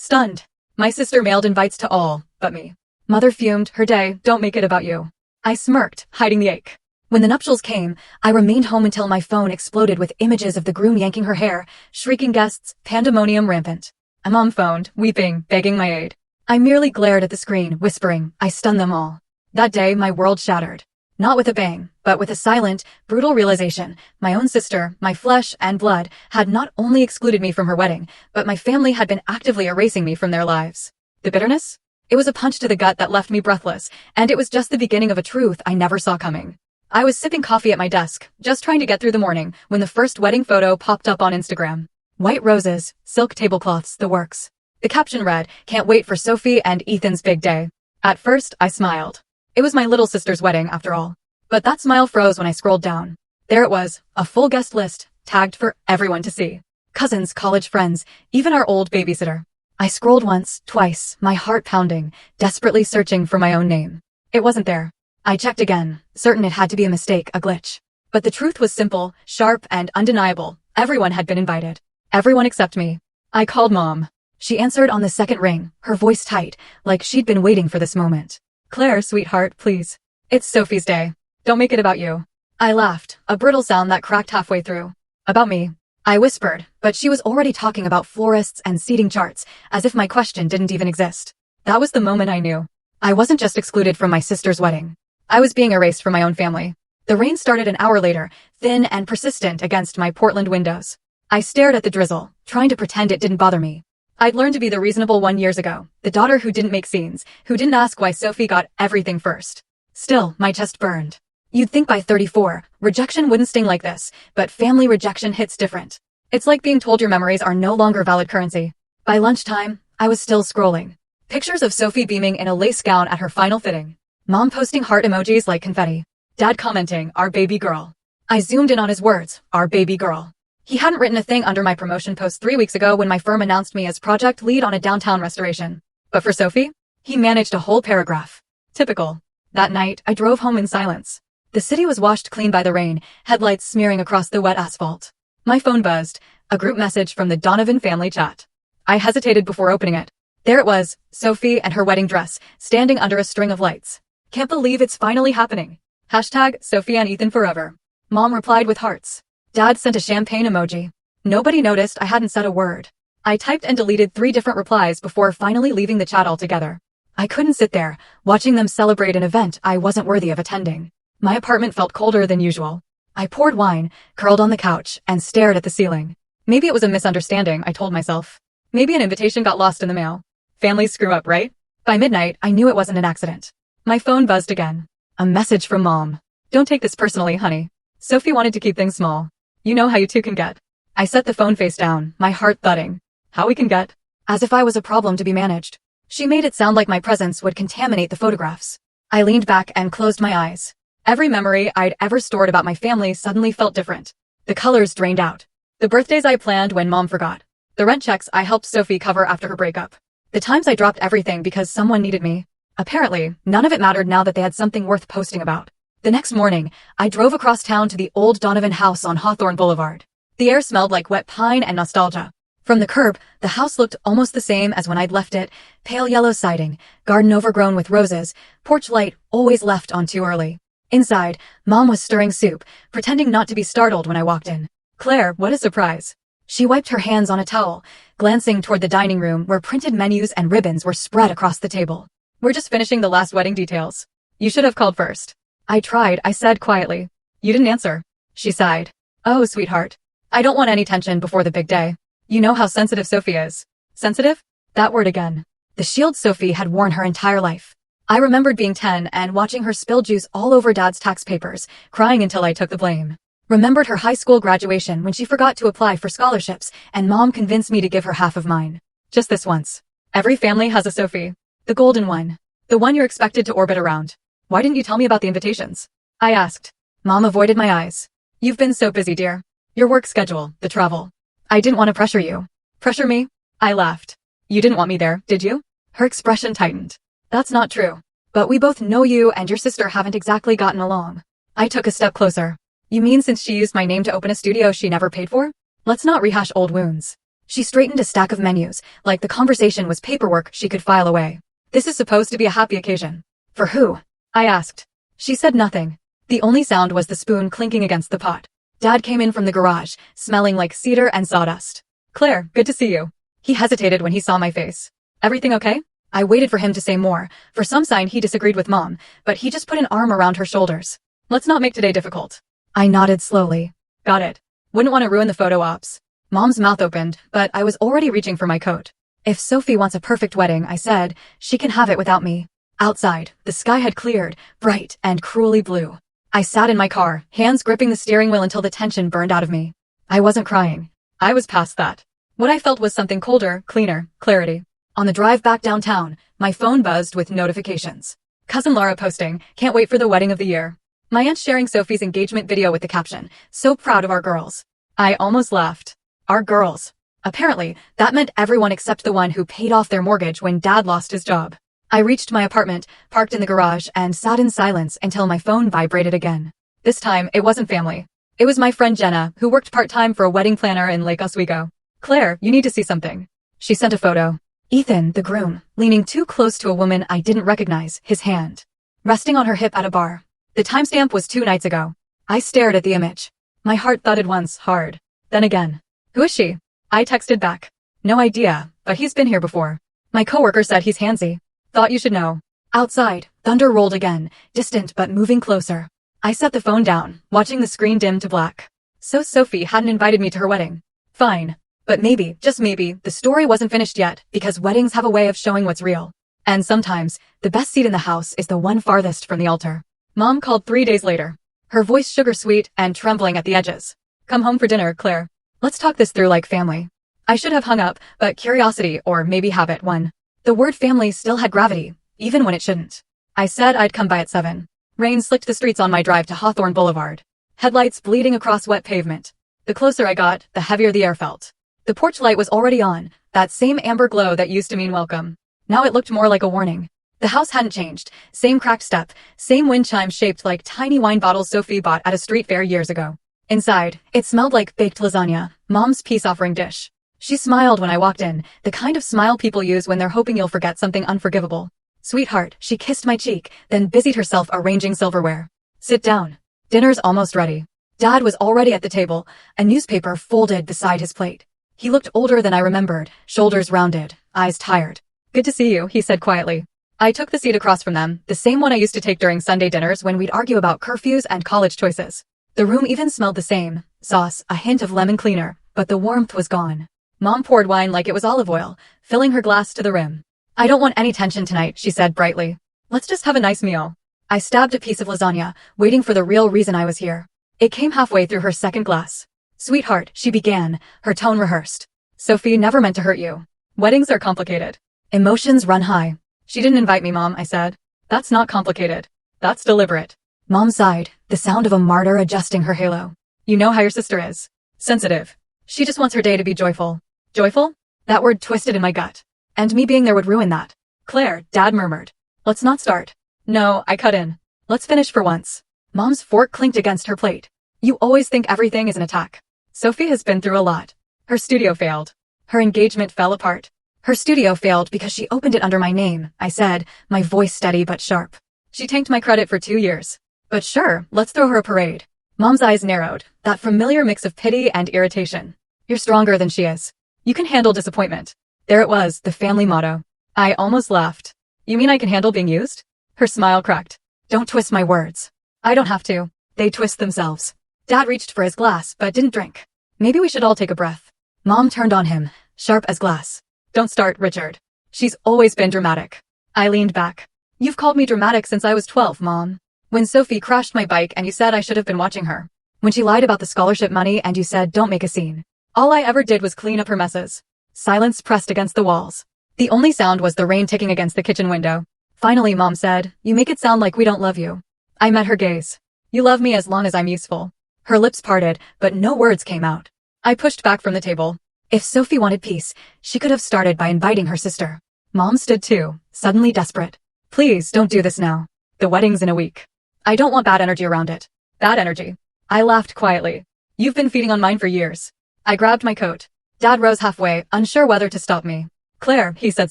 Stunned. My sister mailed invites to all, but me. Mother fumed, her day, don't make it about you. I smirked, hiding the ache. When the nuptials came, I remained home until my phone exploded with images of the groom yanking her hair, shrieking guests, pandemonium rampant. My mom phoned, weeping, begging my aid. I merely glared at the screen, whispering, I stunned them all. That day, my world shattered. Not with a bang, but with a silent, brutal realization. My own sister, my flesh and blood, had not only excluded me from her wedding, but my family had been actively erasing me from their lives. The bitterness? It was a punch to the gut that left me breathless, and it was just the beginning of a truth I never saw coming. I was sipping coffee at my desk, just trying to get through the morning, when the first wedding photo popped up on Instagram. White roses, silk tablecloths, the works. The caption read, "Can't wait for Sophie and Ethan's big day." At first, I smiled. It was my little sister's wedding, after all. But that smile froze when I scrolled down. There it was, a full guest list, tagged for everyone to see. Cousins, college friends, even our old babysitter. I scrolled once, twice, my heart pounding, desperately searching for my own name. It wasn't there. I checked again, certain it had to be a mistake, a glitch. But the truth was simple, sharp, and undeniable. Everyone had been invited. Everyone except me. I called Mom. She answered on the second ring, her voice tight, like she'd been waiting for this moment. "Claire, sweetheart, please. It's Sophie's day. Don't make it about you." I laughed, a brittle sound that cracked halfway through. "About me?" I whispered, but she was already talking about florists and seating charts, as if my question didn't even exist. That was the moment I knew. I wasn't just excluded from my sister's wedding. I was being erased from my own family. The rain started an hour later, thin and persistent against my Portland windows. I stared at the drizzle, trying to pretend it didn't bother me. I'd learned to be the reasonable one years ago, the daughter who didn't make scenes, who didn't ask why Sophie got everything first. Still, my chest burned. You'd think by 34, rejection wouldn't sting like this, but family rejection hits different. It's like being told your memories are no longer valid currency. By lunchtime, I was still scrolling. Pictures of Sophie beaming in a lace gown at her final fitting. Mom posting heart emojis like confetti. Dad commenting, "Our baby girl." I zoomed in on his words, "Our baby girl." He hadn't written a thing under my promotion post 3 weeks ago when my firm announced me as project lead on a downtown restoration. But for Sophie, he managed a whole paragraph. Typical. That night, I drove home in silence. The city was washed clean by the rain, headlights smearing across the wet asphalt. My phone buzzed, a group message from the Donovan family chat. I hesitated before opening it. There it was, Sophie and her wedding dress, standing under a string of lights. "Can't believe it's finally happening. Hashtag Sophie and Ethan forever." Mom replied with hearts. Dad sent a champagne emoji. Nobody noticed I hadn't said a word. I typed and deleted 3 different replies before finally leaving the chat altogether. I couldn't sit there, watching them celebrate an event I wasn't worthy of attending. My apartment felt colder than usual. I poured wine, curled on the couch, and stared at the ceiling. Maybe it was a misunderstanding, I told myself. Maybe an invitation got lost in the mail. Families screw up, right? By midnight, I knew it wasn't an accident. My phone buzzed again. A message from Mom. "Don't take this personally, honey. Sophie wanted to keep things small. You know how you two can get." I set the phone face down, my heart thudding. How we can get? As if I was a problem to be managed. She made it sound like my presence would contaminate the photographs. I leaned back and closed my eyes. Every memory I'd ever stored about my family suddenly felt different. The colors drained out. The birthdays I planned when Mom forgot. The rent checks I helped Sophie cover after her breakup. The times I dropped everything because someone needed me. Apparently, none of it mattered now that they had something worth posting about. The next morning, I drove across town to the old Donovan house on Hawthorne Boulevard. The air smelled like wet pine and nostalgia. From the curb, the house looked almost the same as when I'd left it, pale yellow siding, garden overgrown with roses, porch light always left on too early. Inside, Mom was stirring soup, pretending not to be startled when I walked in. "Claire, what a surprise." She wiped her hands on a towel, glancing toward the dining room where printed menus and ribbons were spread across the table. "We're just finishing the last wedding details. You should have called first." I tried, I said quietly. "You didn't answer." She sighed. "Oh, sweetheart. I don't want any tension before the big day. You know how sensitive Sophie is." Sensitive? That word again. The shield Sophie had worn her entire life. I remembered being 10 and watching her spill juice all over Dad's tax papers, crying until I took the blame. Remembered her high school graduation when she forgot to apply for scholarships and Mom convinced me to give her half of mine. Just this once. Every family has a Sophie. The golden one. The one you're expected to orbit around. "Why didn't you tell me about the invitations?" I asked. Mom avoided my eyes. "You've been so busy, dear. Your work schedule, the travel." "I didn't want to pressure you." "Pressure me?" I laughed. "You didn't want me there, did you?" Her expression tightened. "That's not true. But we both know you and your sister haven't exactly gotten along." I took a step closer. "You mean since she used my name to open a studio she never paid for? Let's not rehash old wounds." She straightened a stack of menus, like the conversation was paperwork she could file away. This is supposed to be a happy occasion. For who? I asked. She said nothing. The only sound was the spoon clinking against the pot. Dad came in from the garage, smelling like cedar and sawdust. Claire, good to see you. He hesitated when he saw my face. Everything okay? I waited for him to say more. For some sign he disagreed with Mom, but he just put an arm around her shoulders. Let's not make today difficult. I nodded slowly. Got it. Wouldn't want to ruin the photo ops. Mom's mouth opened, but I was already reaching for my coat. If Sophie wants a perfect wedding, I said, she can have it without me. Outside, the sky had cleared, bright and cruelly blue. I sat in my car, hands gripping the steering wheel until the tension burned out of me. I wasn't crying. I was past that. What I felt was something colder, cleaner, clarity. On the drive back downtown, my phone buzzed with notifications. Cousin Laura posting, can't wait for the wedding of the year. My aunt sharing Sophie's engagement video with the caption, so proud of our girls. I almost laughed. Our girls. Apparently, that meant everyone except the one who paid off their mortgage when Dad lost his job. I reached my apartment, parked in the garage, and sat in silence until my phone vibrated again. This time, it wasn't family. It was my friend Jenna, who worked part-time for a wedding planner in Lake Oswego. Claire, you need to see something. She sent a photo. Ethan, the groom, leaning too close to a woman I didn't recognize, his hand resting on her hip at a bar. The timestamp was 2 nights ago. I stared at the image. My heart thudded once, hard. Then again. Who is she? I texted back. No idea, but he's been here before. My coworker said he's handsy. Thought you should know. Outside, thunder rolled again, distant but moving closer. I set the phone down, watching the screen dim to black. So Sophie hadn't invited me to her wedding. Fine. But maybe, just maybe, the story wasn't finished yet, because weddings have a way of showing what's real. And sometimes, the best seat in the house is the one farthest from the altar. Mom called 3 days later. Her voice sugar-sweet and trembling at the edges. Come home for dinner, Claire. Let's talk this through like family. I should have hung up, but curiosity, or maybe habit, won. The word family still had gravity, even when it shouldn't. I said I'd come by at 7. Rain slicked the streets on my drive to Hawthorne Boulevard. Headlights bleeding across wet pavement. The closer I got, the heavier the air felt. The porch light was already on, that same amber glow that used to mean welcome. Now it looked more like a warning. The house hadn't changed. Same cracked step, same wind chime shaped like tiny wine bottles Sophie bought at a street fair years ago. Inside, it smelled like baked lasagna, Mom's peace offering dish. She smiled when I walked in, the kind of smile people use when they're hoping you'll forget something unforgivable. Sweetheart, she kissed my cheek, then busied herself arranging silverware. Sit down. Dinner's almost ready. Dad was already at the table, a newspaper folded beside his plate. He looked older than I remembered, shoulders rounded, eyes tired. Good to see you, he said quietly. I took the seat across from them, the same one I used to take during Sunday dinners when we'd argue about curfews and college choices. The room even smelled the same, sauce, a hint of lemon cleaner, but the warmth was gone. Mom poured wine like it was olive oil, filling her glass to the rim. I don't want any tension tonight, she said brightly. Let's just have a nice meal. I stabbed a piece of lasagna, waiting for the real reason I was here. It came halfway through her second glass. Sweetheart, she began, her tone rehearsed. Sophie never meant to hurt you. Weddings are complicated. Emotions run high. She didn't invite me, Mom, I said. That's not complicated. That's deliberate. Mom sighed, the sound of a martyr adjusting her halo. You know how your sister is. Sensitive. She just wants her day to be joyful. Joyful? That word twisted in my gut. And me being there would ruin that. Claire, Dad murmured. Let's not start. No, I cut in. Let's finish for once. Mom's fork clinked against her plate. You always think everything is an attack. Sophie has been through a lot. Her studio failed. Her engagement fell apart. Her studio failed because she opened it under my name, I said, my voice steady but sharp. She tanked my credit for 2 years. But sure, let's throw her a parade. Mom's eyes narrowed, that familiar mix of pity and irritation. You're stronger than she is. You can handle disappointment. There it was, the family motto. I almost laughed. You mean I can handle being used? Her smile cracked. Don't twist my words. I don't have to. They twist themselves. Dad reached for his glass, but didn't drink. Maybe we should all take a breath. Mom turned on him, sharp as glass. Don't start, Richard. She's always been dramatic. I leaned back. You've called me dramatic since I was 12, Mom. When Sophie crashed my bike and you said I should have been watching her. When she lied about the scholarship money and you said don't make a scene. All I ever did was clean up her messes. Silence pressed against the walls. The only sound was the rain ticking against the kitchen window. Finally, Mom said, you make it sound like we don't love you. I met her gaze. You love me as long as I'm useful. Her lips parted, but no words came out. I pushed back from the table. If Sophie wanted peace, she could have started by inviting her sister. Mom stood too, suddenly desperate. Please don't do this now. The wedding's in a week. I don't want bad energy around it. Bad energy. I laughed quietly. You've been feeding on mine for years. I grabbed my coat. Dad rose halfway, unsure whether to stop me. Claire, he said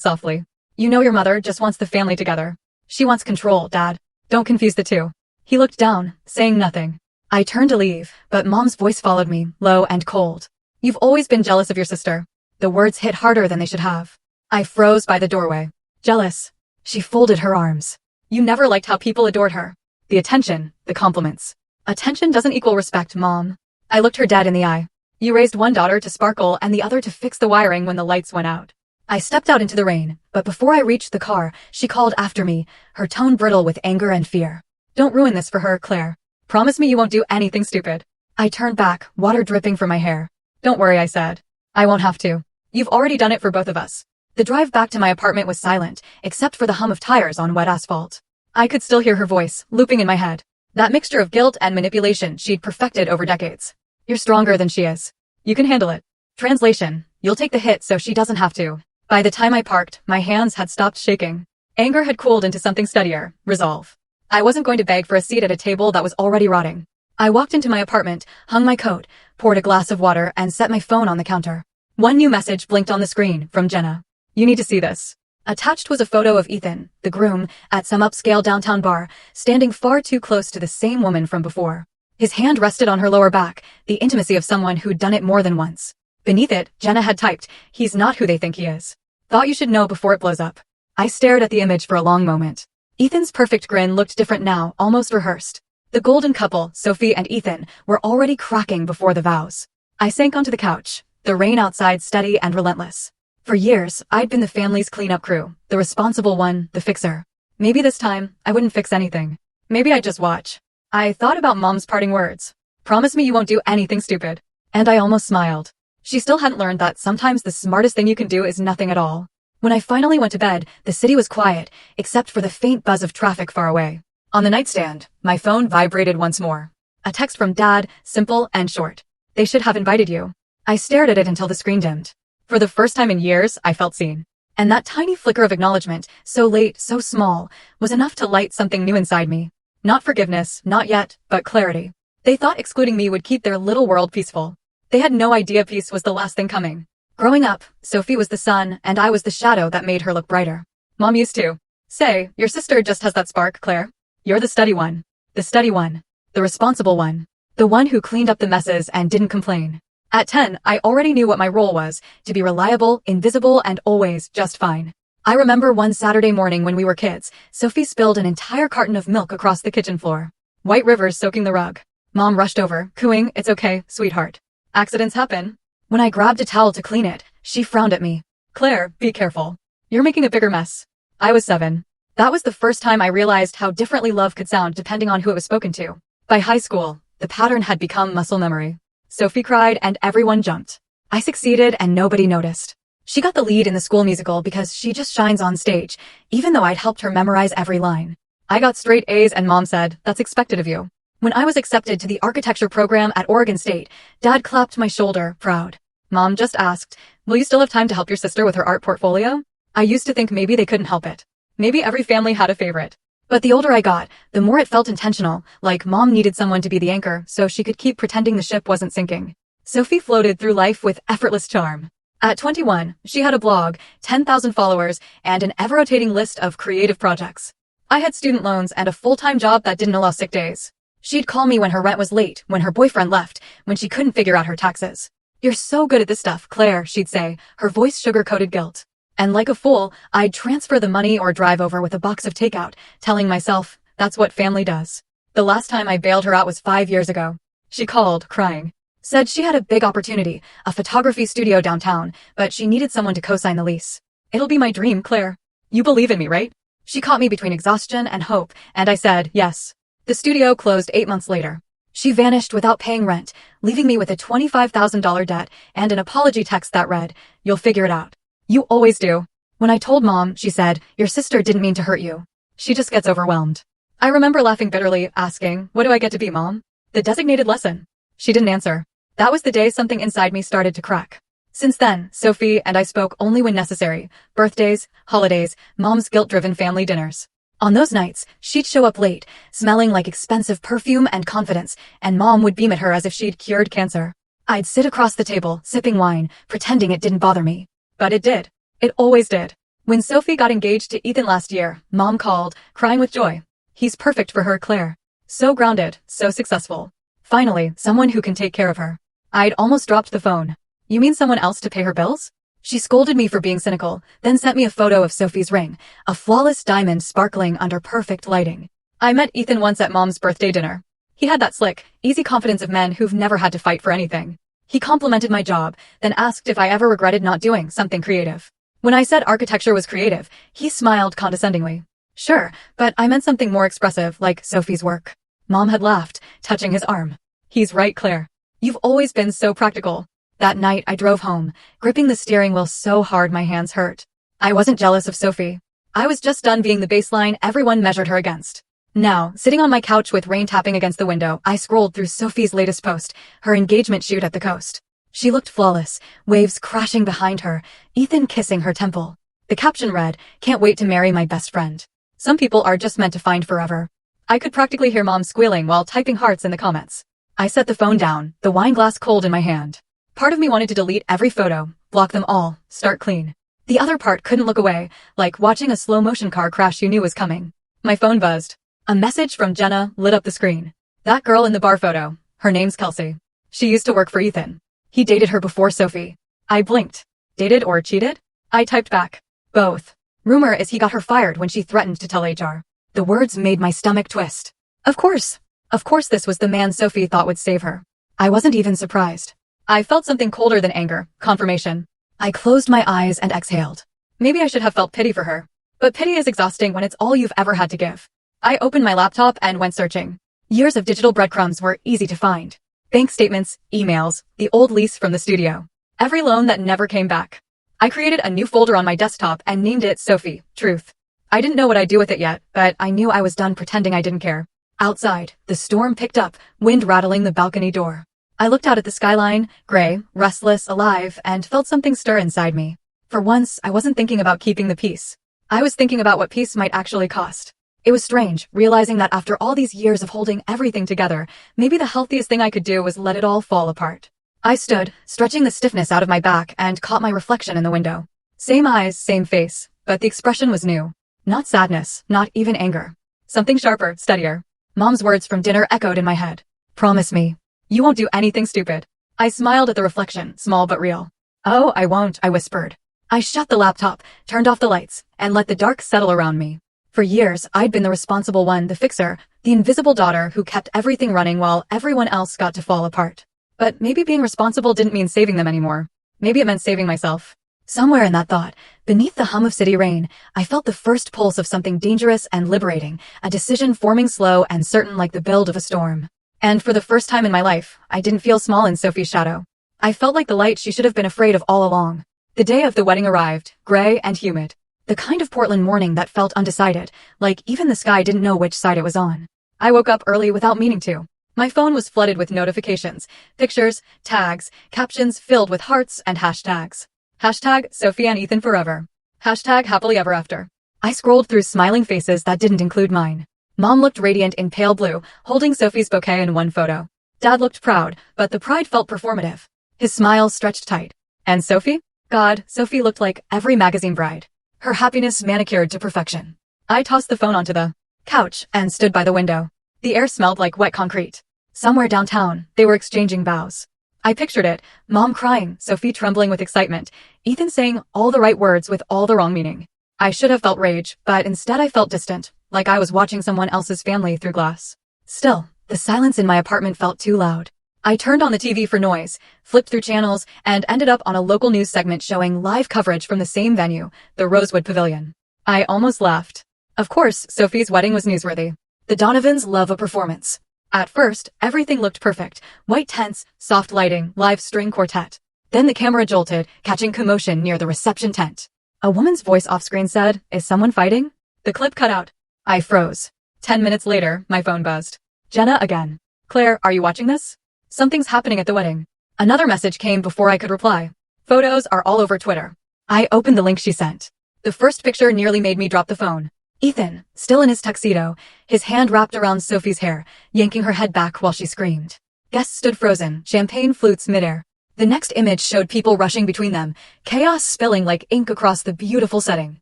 softly. You know your mother just wants the family together. She wants control, Dad. Don't confuse the two. He looked down, saying nothing. I turned to leave, but Mom's voice followed me, low and cold. You've always been jealous of your sister. The words hit harder than they should have. I froze by the doorway. Jealous. She folded her arms. You never liked how people adored her. The attention, the compliments. Attention doesn't equal respect, Mom. I looked her dead in the eye. You raised one daughter to sparkle and the other to fix the wiring when the lights went out. I stepped out into the rain, but before I reached the car, she called after me, her tone brittle with anger and fear. Don't ruin this for her, Claire. Promise me you won't do anything stupid. I turned back, water dripping from my hair. Don't worry, I said. I won't have to. You've already done it for both of us. The drive back to my apartment was silent, except for the hum of tires on wet asphalt. I could still hear her voice, looping in my head. That mixture of guilt and manipulation she'd perfected over decades. You're stronger than she is. You can handle it. Translation, you'll take the hit so she doesn't have to. By the time I parked, my hands had stopped shaking. Anger had cooled into something steadier, resolve. I wasn't going to beg for a seat at a table that was already rotting. I walked into my apartment, hung my coat, poured a glass of water, and set my phone on the counter. One new message blinked on the screen, from Jenna. You need to see this. Attached was a photo of Ethan, the groom, at some upscale downtown bar, standing far too close to the same woman from before. His hand rested on her lower back, the intimacy of someone who'd done it more than once. Beneath it, Jenna had typed, he's not who they think he is. Thought you should know before it blows up. I stared at the image for a long moment. Ethan's perfect grin looked different now, almost rehearsed. The golden couple, Sophie and Ethan, were already cracking before the vows. I sank onto the couch, the rain outside steady and relentless. For years, I'd been the family's cleanup crew, the responsible one, the fixer. Maybe this time, I wouldn't fix anything. Maybe I'd just watch. I thought about Mom's parting words. Promise me you won't do anything stupid. And I almost smiled. She still hadn't learned that sometimes the smartest thing you can do is nothing at all. When I finally went to bed, the city was quiet, except for the faint buzz of traffic far away. On the nightstand, my phone vibrated once more. A text from Dad, simple and short. They should have invited you. I stared at it until the screen dimmed. For the first time in years, I felt seen. And that tiny flicker of acknowledgement, so late, so small, was enough to light something new inside me. Not forgiveness, not yet, but clarity. They thought excluding me would keep their little world peaceful. They had no idea peace was the last thing coming. Growing up, Sophie was the sun, and I was the shadow that made her look brighter. Mom used to say, your sister just has that spark, Claire. You're the steady one. The steady one. The responsible one. The one who cleaned up the messes and didn't complain. At 10, I already knew what my role was, to be reliable, invisible, and always just fine. I remember one Saturday morning when we were kids, Sophie spilled an entire carton of milk across the kitchen floor. White rivers soaking the rug. Mom rushed over, cooing, it's okay, sweetheart. Accidents happen. When I grabbed a towel to clean it, she frowned at me. Claire, be careful. You're making a bigger mess. I was 7. That was the first time I realized how differently love could sound depending on who it was spoken to. By high school, the pattern had become muscle memory. Sophie cried and everyone jumped. I succeeded and nobody noticed. She got the lead in the school musical because she just shines on stage, even though I'd helped her memorize every line. I got straight A's and Mom said, that's expected of you. When I was accepted to the architecture program at Oregon State, Dad clapped my shoulder, proud. Mom just asked, will you still have time to help your sister with her art portfolio? I used to think maybe they couldn't help it. Maybe every family had a favorite. But the older I got, the more it felt intentional, like Mom needed someone to be the anchor so she could keep pretending the ship wasn't sinking. Sophie floated through life with effortless charm. At 21, she had a blog, 10,000 followers, and an ever-rotating list of creative projects. I had student loans and a full-time job that didn't allow sick days. She'd call me when her rent was late, when her boyfriend left, when she couldn't figure out her taxes. You're so good at this stuff, Claire, she'd say, her voice sugar-coated guilt. And like a fool, I'd transfer the money or drive over with a box of takeout, telling myself, that's what family does. The last time I bailed her out was 5 years ago. She called, crying. Said she had a big opportunity, a photography studio downtown, but she needed someone to co-sign the lease. It'll be my dream, Claire. You believe in me, right? She caught me between exhaustion and hope, and I said, yes. The studio closed 8 months later. She vanished without paying rent, leaving me with a $25,000 debt and an apology text that read, you'll figure it out. You always do. When I told Mom, she said, your sister didn't mean to hurt you. She just gets overwhelmed. I remember laughing bitterly, asking, what do I get to be, Mom? The designated lesson. She didn't answer. That was the day something inside me started to crack. Since then, Sophie and I spoke only when necessary. Birthdays, holidays, Mom's guilt-driven family dinners. On those nights, she'd show up late, smelling like expensive perfume and confidence, and Mom would beam at her as if she'd cured cancer. I'd sit across the table, sipping wine, pretending it didn't bother me. But it did. It always did. When Sophie got engaged to Ethan last year, Mom called, crying with joy. He's perfect for her, Claire. So grounded, so successful. Finally, someone who can take care of her. I'd almost dropped the phone. You mean someone else to pay her bills? She scolded me for being cynical, then sent me a photo of Sophie's ring, a flawless diamond sparkling under perfect lighting. I met Ethan once at Mom's birthday dinner. He had that slick, easy confidence of men who've never had to fight for anything. He complimented my job, then asked if I ever regretted not doing something creative. When I said architecture was creative, he smiled condescendingly. Sure, but I meant something more expressive, like Sophie's work. Mom had laughed, touching his arm. He's right, Claire. You've always been so practical. That night, I drove home, gripping the steering wheel so hard my hands hurt. I wasn't jealous of Sophie. I was just done being the baseline everyone measured her against. Now, sitting on my couch with rain tapping against the window, I scrolled through Sophie's latest post, her engagement shoot at the coast. She looked flawless, waves crashing behind her, Ethan kissing her temple. The caption read, "Can't wait to marry my best friend." Some people are just meant to find forever. I could practically hear Mom squealing while typing hearts in the comments. I set the phone down, the wine glass cold in my hand. Part of me wanted to delete every photo, block them all, start clean. The other part couldn't look away, like watching a slow-motion car crash you knew was coming. My phone buzzed. A message from Jenna lit up the screen. That girl in the bar photo. Her name's Kelsey. She used to work for Ethan. He dated her before Sophie. I blinked. Dated or cheated? I typed back. Both. Rumor is he got her fired when she threatened to tell HR. The words made my stomach twist. Of course. Of course this was the man Sophie thought would save her. I wasn't even surprised. I felt something colder than anger, confirmation. I closed my eyes and exhaled. Maybe I should have felt pity for her. But pity is exhausting when it's all you've ever had to give. I opened my laptop and went searching. Years of digital breadcrumbs were easy to find. Bank statements, emails, the old lease from the studio. Every loan that never came back. I created a new folder on my desktop and named it Sophie, Truth. I didn't know what I'd do with it yet, but I knew I was done pretending I didn't care. Outside, the storm picked up, wind rattling the balcony door. I looked out at the skyline, gray, restless, alive, and felt something stir inside me. For once, I wasn't thinking about keeping the peace. I was thinking about what peace might actually cost. It was strange, realizing that after all these years of holding everything together, maybe the healthiest thing I could do was let it all fall apart. I stood, stretching the stiffness out of my back, and caught my reflection in the window. Same eyes, same face, but the expression was new. Not sadness, not even anger. Something sharper, steadier. Mom's words from dinner echoed in my head. Promise me. You won't do anything stupid. I smiled at the reflection, small but real. Oh, I won't, I whispered. I shut the laptop, turned off the lights, and let the dark settle around me. For years, I'd been the responsible one, the fixer, the invisible daughter who kept everything running while everyone else got to fall apart. But maybe being responsible didn't mean saving them anymore. Maybe it meant saving myself. Somewhere in that thought, beneath the hum of city rain, I felt the first pulse of something dangerous and liberating, a decision forming slow and certain like the build of a storm. And for the first time in my life, I didn't feel small in Sophie's shadow. I felt like the light she should have been afraid of all along. The day of the wedding arrived, gray and humid. The kind of Portland morning that felt undecided, like even the sky didn't know which side it was on. I woke up early without meaning to. My phone was flooded with notifications, pictures, tags, captions filled with hearts and hashtags. Hashtag Sophie and Ethan forever. Hashtag happily ever after. I scrolled through smiling faces that didn't include mine. Mom looked radiant in pale blue, holding Sophie's bouquet in one photo. Dad looked proud, but the pride felt performative. His smile stretched tight. And Sophie? God, Sophie looked like every magazine bride. Her happiness manicured to perfection. I tossed the phone onto the couch and stood by the window. The air smelled like wet concrete. Somewhere downtown, they were exchanging bows. I pictured it, Mom crying, Sophie trembling with excitement, Ethan saying all the right words with all the wrong meaning. I should have felt rage, but instead I felt distant, like I was watching someone else's family through glass. Still, the silence in my apartment felt too loud. I turned on the TV for noise, flipped through channels, and ended up on a local news segment showing live coverage from the same venue, the Rosewood Pavilion. I almost laughed. Of course, Sophie's wedding was newsworthy. The Donovans love a performance. At first, everything looked perfect. White tents, soft lighting, live string quartet. Then the camera jolted, catching commotion near the reception tent. A woman's voice off-screen said, "Is someone fighting?" The clip cut out. I froze. 10 minutes later, my phone buzzed. Jenna again. Claire, are you watching this? Something's happening at the wedding. Another message came before I could reply. Photos are all over Twitter. I opened the link she sent. The first picture nearly made me drop the phone. Ethan, still in his tuxedo, his hand wrapped around Sophie's hair, yanking her head back while she screamed. Guests stood frozen, champagne flutes midair. The next image showed people rushing between them, chaos spilling like ink across the beautiful setting.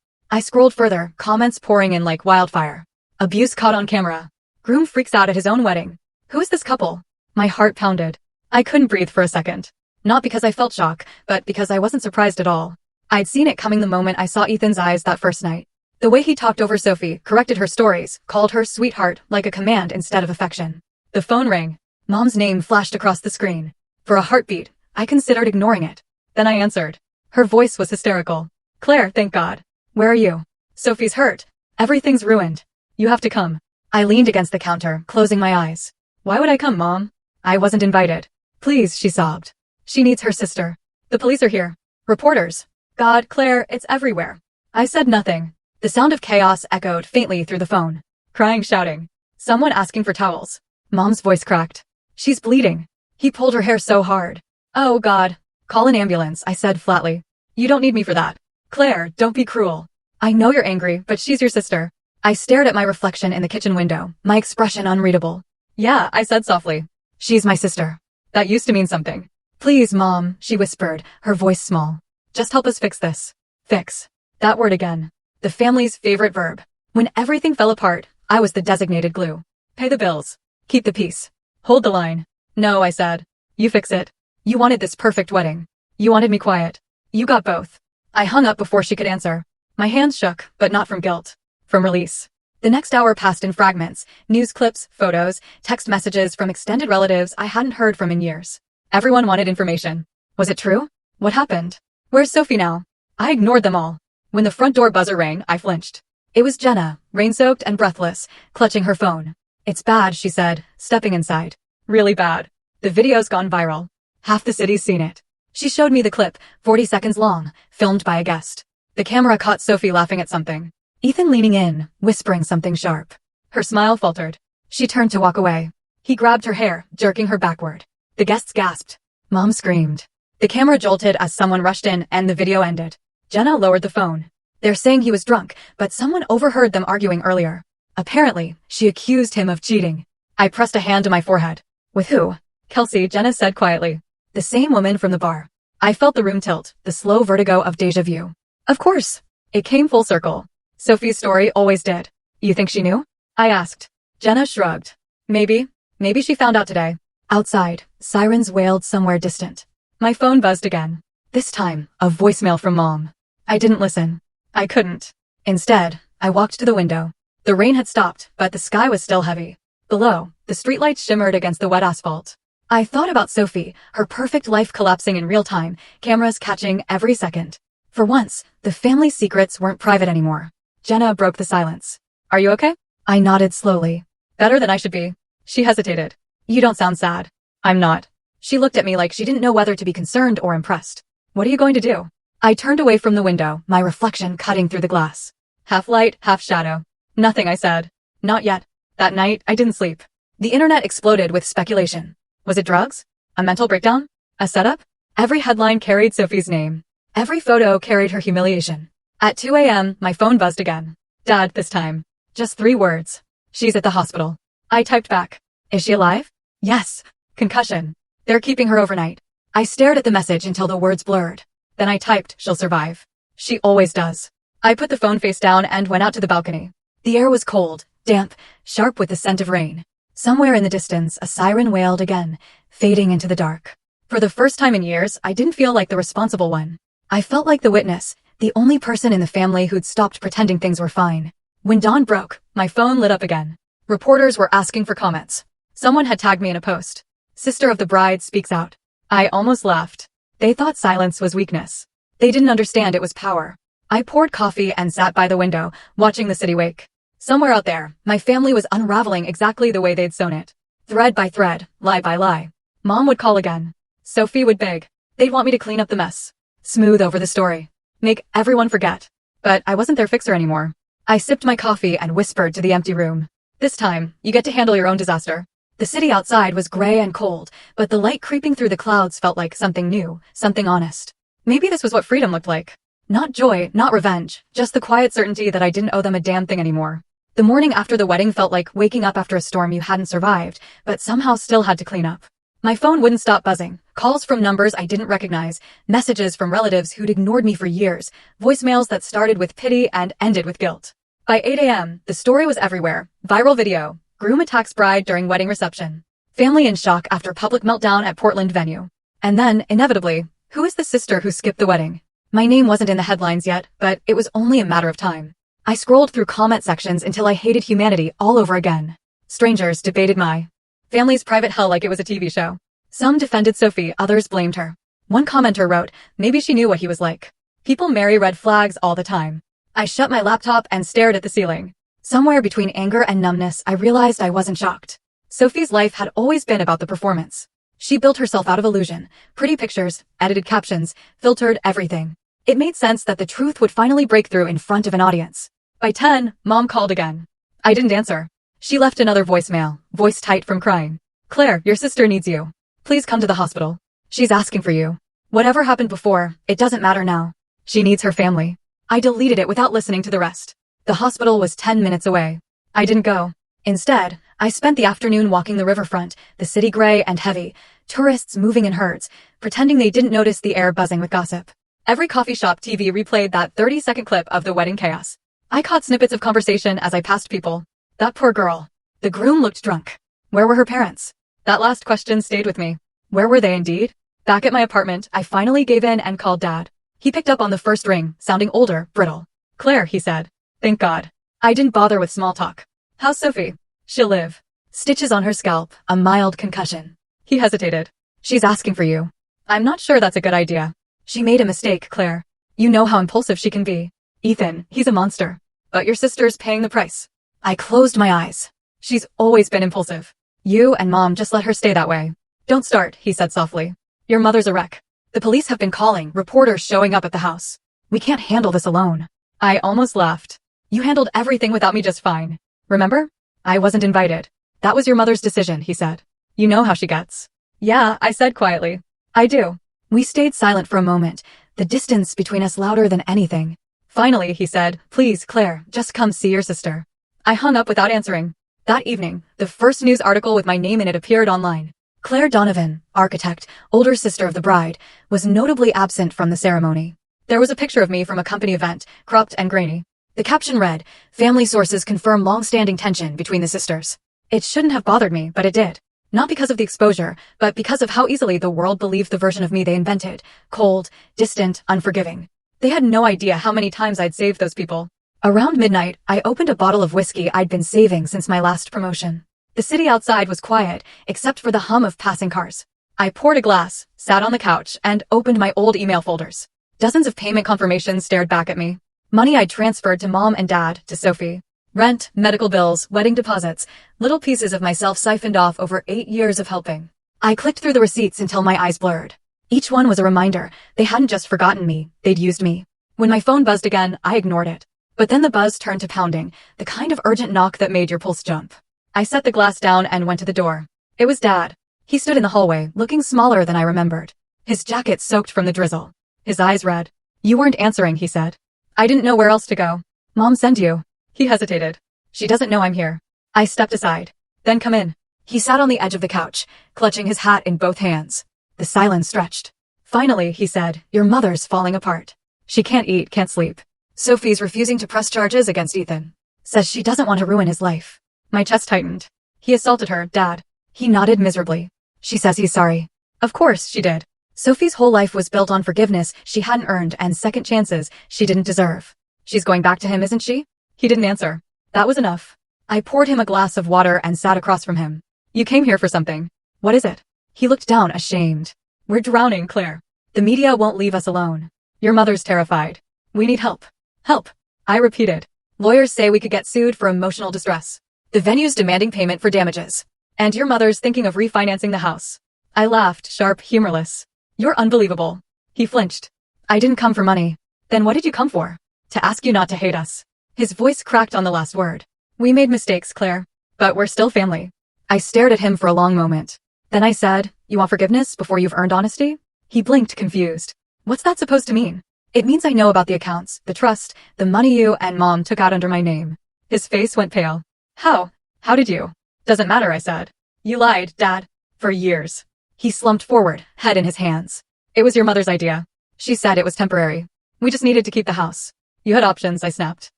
I scrolled further, comments pouring in like wildfire. Abuse caught on camera. Groom freaks out at his own wedding. Who is this couple? My heart pounded. I couldn't breathe for a second. Not because I felt shock, but because I wasn't surprised at all. I'd seen it coming the moment I saw Ethan's eyes that first night. The way he talked over Sophie, corrected her stories, called her sweetheart like a command instead of affection. The phone rang. Mom's name flashed across the screen. For a heartbeat, I considered ignoring it. Then I answered. Her voice was hysterical. Claire, thank God. Where are you? Sophie's hurt. Everything's ruined. You have to come. I leaned against the counter, closing my eyes. Why would I come, Mom? I wasn't invited. Please, she sobbed. She needs her sister. The police are here. Reporters. God, Claire, it's everywhere. I said nothing. The sound of chaos echoed faintly through the phone. Crying, shouting. Someone asking for towels. Mom's voice cracked. She's bleeding. He pulled her hair so hard. Oh, God. Call an ambulance, I said flatly. You don't need me for that. Claire, don't be cruel. I know you're angry, but she's your sister. I stared at my reflection in the kitchen window, my expression unreadable. Yeah, I said softly. She's my sister. That used to mean something. Please, Mom, she whispered, her voice small. Just help us fix this. Fix. That word again. The family's favorite verb. When everything fell apart, I was the designated glue. Pay the bills. Keep the peace. Hold the line. No, I said. You fix it. You wanted this perfect wedding. You wanted me quiet. You got both. I hung up before she could answer. My hands shook, but not from guilt. From release. The next hour passed in fragments, news clips, photos, text messages from extended relatives I hadn't heard from in years. Everyone wanted information. Was it true? What happened? Where's Sophie now? I ignored them all. When the front door buzzer rang, I flinched. It was Jenna, rain-soaked and breathless, clutching her phone. It's bad, she said, stepping inside. Really bad. The video's gone viral. Half the city's seen it. She showed me the clip, 40 seconds long, filmed by a guest. The camera caught Sophie laughing at something. Ethan leaning in, whispering something sharp. Her smile faltered. She turned to walk away. He grabbed her hair, jerking her backward. The guests gasped. Mom screamed. The camera jolted as someone rushed in and the video ended. Jenna lowered the phone. They're saying he was drunk, but someone overheard them arguing earlier. Apparently, she accused him of cheating. I pressed a hand to my forehead. With who? Kelsey, Jenna said quietly. The same woman from the bar. I felt the room tilt, the slow vertigo of déjà vu. Of course. It came full circle. Sophie's story always did. You think she knew? I asked. Jenna shrugged. Maybe. Maybe she found out today. Outside, sirens wailed somewhere distant. My phone buzzed again. This time, a voicemail from Mom. I didn't listen. I couldn't. Instead, I walked to the window. The rain had stopped, but the sky was still heavy. Below, the streetlights shimmered against the wet asphalt. I thought about Sophie, her perfect life collapsing in real time, cameras catching every second. For once, the family's secrets weren't private anymore. Jenna broke the silence. Are you okay? I nodded slowly. Better than I should be. She hesitated. You don't sound sad. I'm not. She looked at me like she didn't know whether to be concerned or impressed. What are you going to do? I turned away from the window, my reflection cutting through the glass. Half light, half shadow. Nothing, I said. Not yet. That night, I didn't sleep. The internet exploded with speculation. Was it drugs? A mental breakdown? A setup? Every headline carried Sophie's name. Every photo carried her humiliation. At 2 a.m., my phone buzzed again. Dad, this time. Just 3 words. She's at the hospital. I typed back. Is she alive? Yes. Concussion. They're keeping her overnight. I stared at the message until the words blurred. Then I typed, she'll survive. She always does. I put the phone face down and went out to the balcony. The air was cold, damp, sharp with the scent of rain. Somewhere in the distance, a siren wailed again, fading into the dark. For the first time in years, I didn't feel like the responsible one. I felt like the witness, the only person in the family who'd stopped pretending things were fine. When dawn broke, my phone lit up again. Reporters were asking for comments. Someone had tagged me in a post. Sister of the bride speaks out. I almost laughed. They thought silence was weakness. They didn't understand it was power. I poured coffee and sat by the window, watching the city wake. Somewhere out there, my family was unraveling exactly the way they'd sewn it. Thread by thread, lie by lie. Mom would call again. Sophie would beg. They'd want me to clean up the mess. Smooth over the story. Make everyone forget. But I wasn't their fixer anymore. I sipped my coffee and whispered to the empty room. This time, you get to handle your own disaster. The city outside was gray and cold, but the light creeping through the clouds felt like something new, something honest. Maybe this was what freedom looked like. Not joy, not revenge, just the quiet certainty that I didn't owe them a damn thing anymore. The morning after the wedding felt like waking up after a storm you hadn't survived, but somehow still had to clean up. My phone wouldn't stop buzzing. Calls from numbers I didn't recognize, messages from relatives who'd ignored me for years, voicemails that started with pity and ended with guilt. By 8 a.m., the story was everywhere. Viral video. Groom attacks bride during wedding reception. Family in shock after public meltdown at Portland venue. And then, inevitably, who is the sister who skipped the wedding? My name wasn't in the headlines yet, but it was only a matter of time. I scrolled through comment sections until I hated humanity all over again. Strangers debated my family's private hell like it was a TV show. Some defended Sophie, others blamed her. One commenter wrote, maybe she knew what he was like. People marry red flags all the time. I shut my laptop and stared at the ceiling. Somewhere between anger and numbness, I realized I wasn't shocked. Sophie's life had always been about the performance. She built herself out of illusion. Pretty pictures, edited captions, filtered everything. It made sense that the truth would finally break through in front of an audience. By 10, Mom called again. I didn't answer. She left another voicemail, voice tight from crying. Claire, your sister needs you. Please come to the hospital. She's asking for you. Whatever happened before, it doesn't matter now. She needs her family. I deleted it without listening to the rest. The hospital was 10 minutes away. I didn't go. Instead, I spent the afternoon walking the riverfront, the city gray and heavy, tourists moving in herds, pretending they didn't notice the air buzzing with gossip. Every coffee shop TV replayed that 30-second clip of the wedding chaos. I caught snippets of conversation as I passed people. That poor girl. The groom looked drunk. Where were her parents? That last question stayed with me. Where were they indeed? Back at my apartment, I finally gave in and called Dad. He picked up on the first ring, sounding older, brittle. Claire, he said. Thank God. I didn't bother with small talk. How's Sophie? She'll live. Stitches on her scalp, a mild concussion. He hesitated. She's asking for you. I'm not sure that's a good idea. She made a mistake, Claire. You know how impulsive she can be. Ethan, he's a monster. But your sister's paying the price. I closed my eyes. She's always been impulsive. You and Mom just let her stay that way. Don't start, he said softly. Your mother's a wreck. The police have been calling, reporters showing up at the house. We can't handle this alone. I almost laughed. You handled everything without me just fine. Remember? I wasn't invited. That was your mother's decision, he said. You know how she gets. Yeah, I said quietly. I do. We stayed silent for a moment, the distance between us louder than anything. Finally, he said, please, Claire, just come see your sister. I hung up without answering. That evening, the first news article with my name in it appeared online. Claire Donovan, architect, older sister of the bride, was notably absent from the ceremony. There was a picture of me from a company event, cropped and grainy. The caption read, family sources confirm long-standing tension between the sisters. It shouldn't have bothered me, but it did. Not because of the exposure, but because of how easily the world believed the version of me they invented. Cold, distant, unforgiving. They had no idea how many times I'd saved those people. Around midnight, I opened a bottle of whiskey I'd been saving since my last promotion. The city outside was quiet, except for the hum of passing cars. I poured a glass, sat on the couch, and opened my old email folders. Dozens of payment confirmations stared back at me. Money I'd transferred to Mom and Dad, to Sophie. Rent, medical bills, wedding deposits, little pieces of myself siphoned off over 8 years of helping. I clicked through the receipts until my eyes blurred. Each one was a reminder. They hadn't just forgotten me, they'd used me. When my phone buzzed again, I ignored it. But then the buzz turned to pounding, the kind of urgent knock that made your pulse jump. I set the glass down and went to the door. It was Dad. He stood in the hallway, looking smaller than I remembered. His jacket soaked from the drizzle. His eyes red. You weren't answering, he said. I didn't know where else to go. Mom sent you. He hesitated. She doesn't know I'm here. I stepped aside. Then come in. He sat on the edge of the couch, clutching his hat in both hands. The silence stretched. Finally, he said, your mother's falling apart. She can't eat, can't sleep. Sophie's refusing to press charges against Ethan. Says she doesn't want to ruin his life. My chest tightened. He assaulted her, Dad. He nodded miserably. She says he's sorry. Of course she did. Sophie's whole life was built on forgiveness she hadn't earned and second chances she didn't deserve. She's going back to him, isn't she? He didn't answer. That was enough. I poured him a glass of water and sat across from him. You came here for something. What is it? He looked down, ashamed. We're drowning, Claire. The media won't leave us alone. Your mother's terrified. We need help. Help. I repeated. Lawyers say we could get sued for emotional distress. The venue's demanding payment for damages. And your mother's thinking of refinancing the house. I laughed, sharp, humorless. You're unbelievable. He flinched. I didn't come for money. Then what did you come for? To ask you not to hate us. His voice cracked on the last word. We made mistakes, Claire. But we're still family. I stared at him for a long moment. Then I said, you want forgiveness before you've earned honesty? He blinked, confused. What's that supposed to mean? It means I know about the accounts, the trust, the money you and Mom took out under my name. His face went pale. How? How did you? Doesn't matter, I said. You lied, Dad. For years. He slumped forward, head in his hands. It was your mother's idea. She said it was temporary. We just needed to keep the house. You had options, I snapped.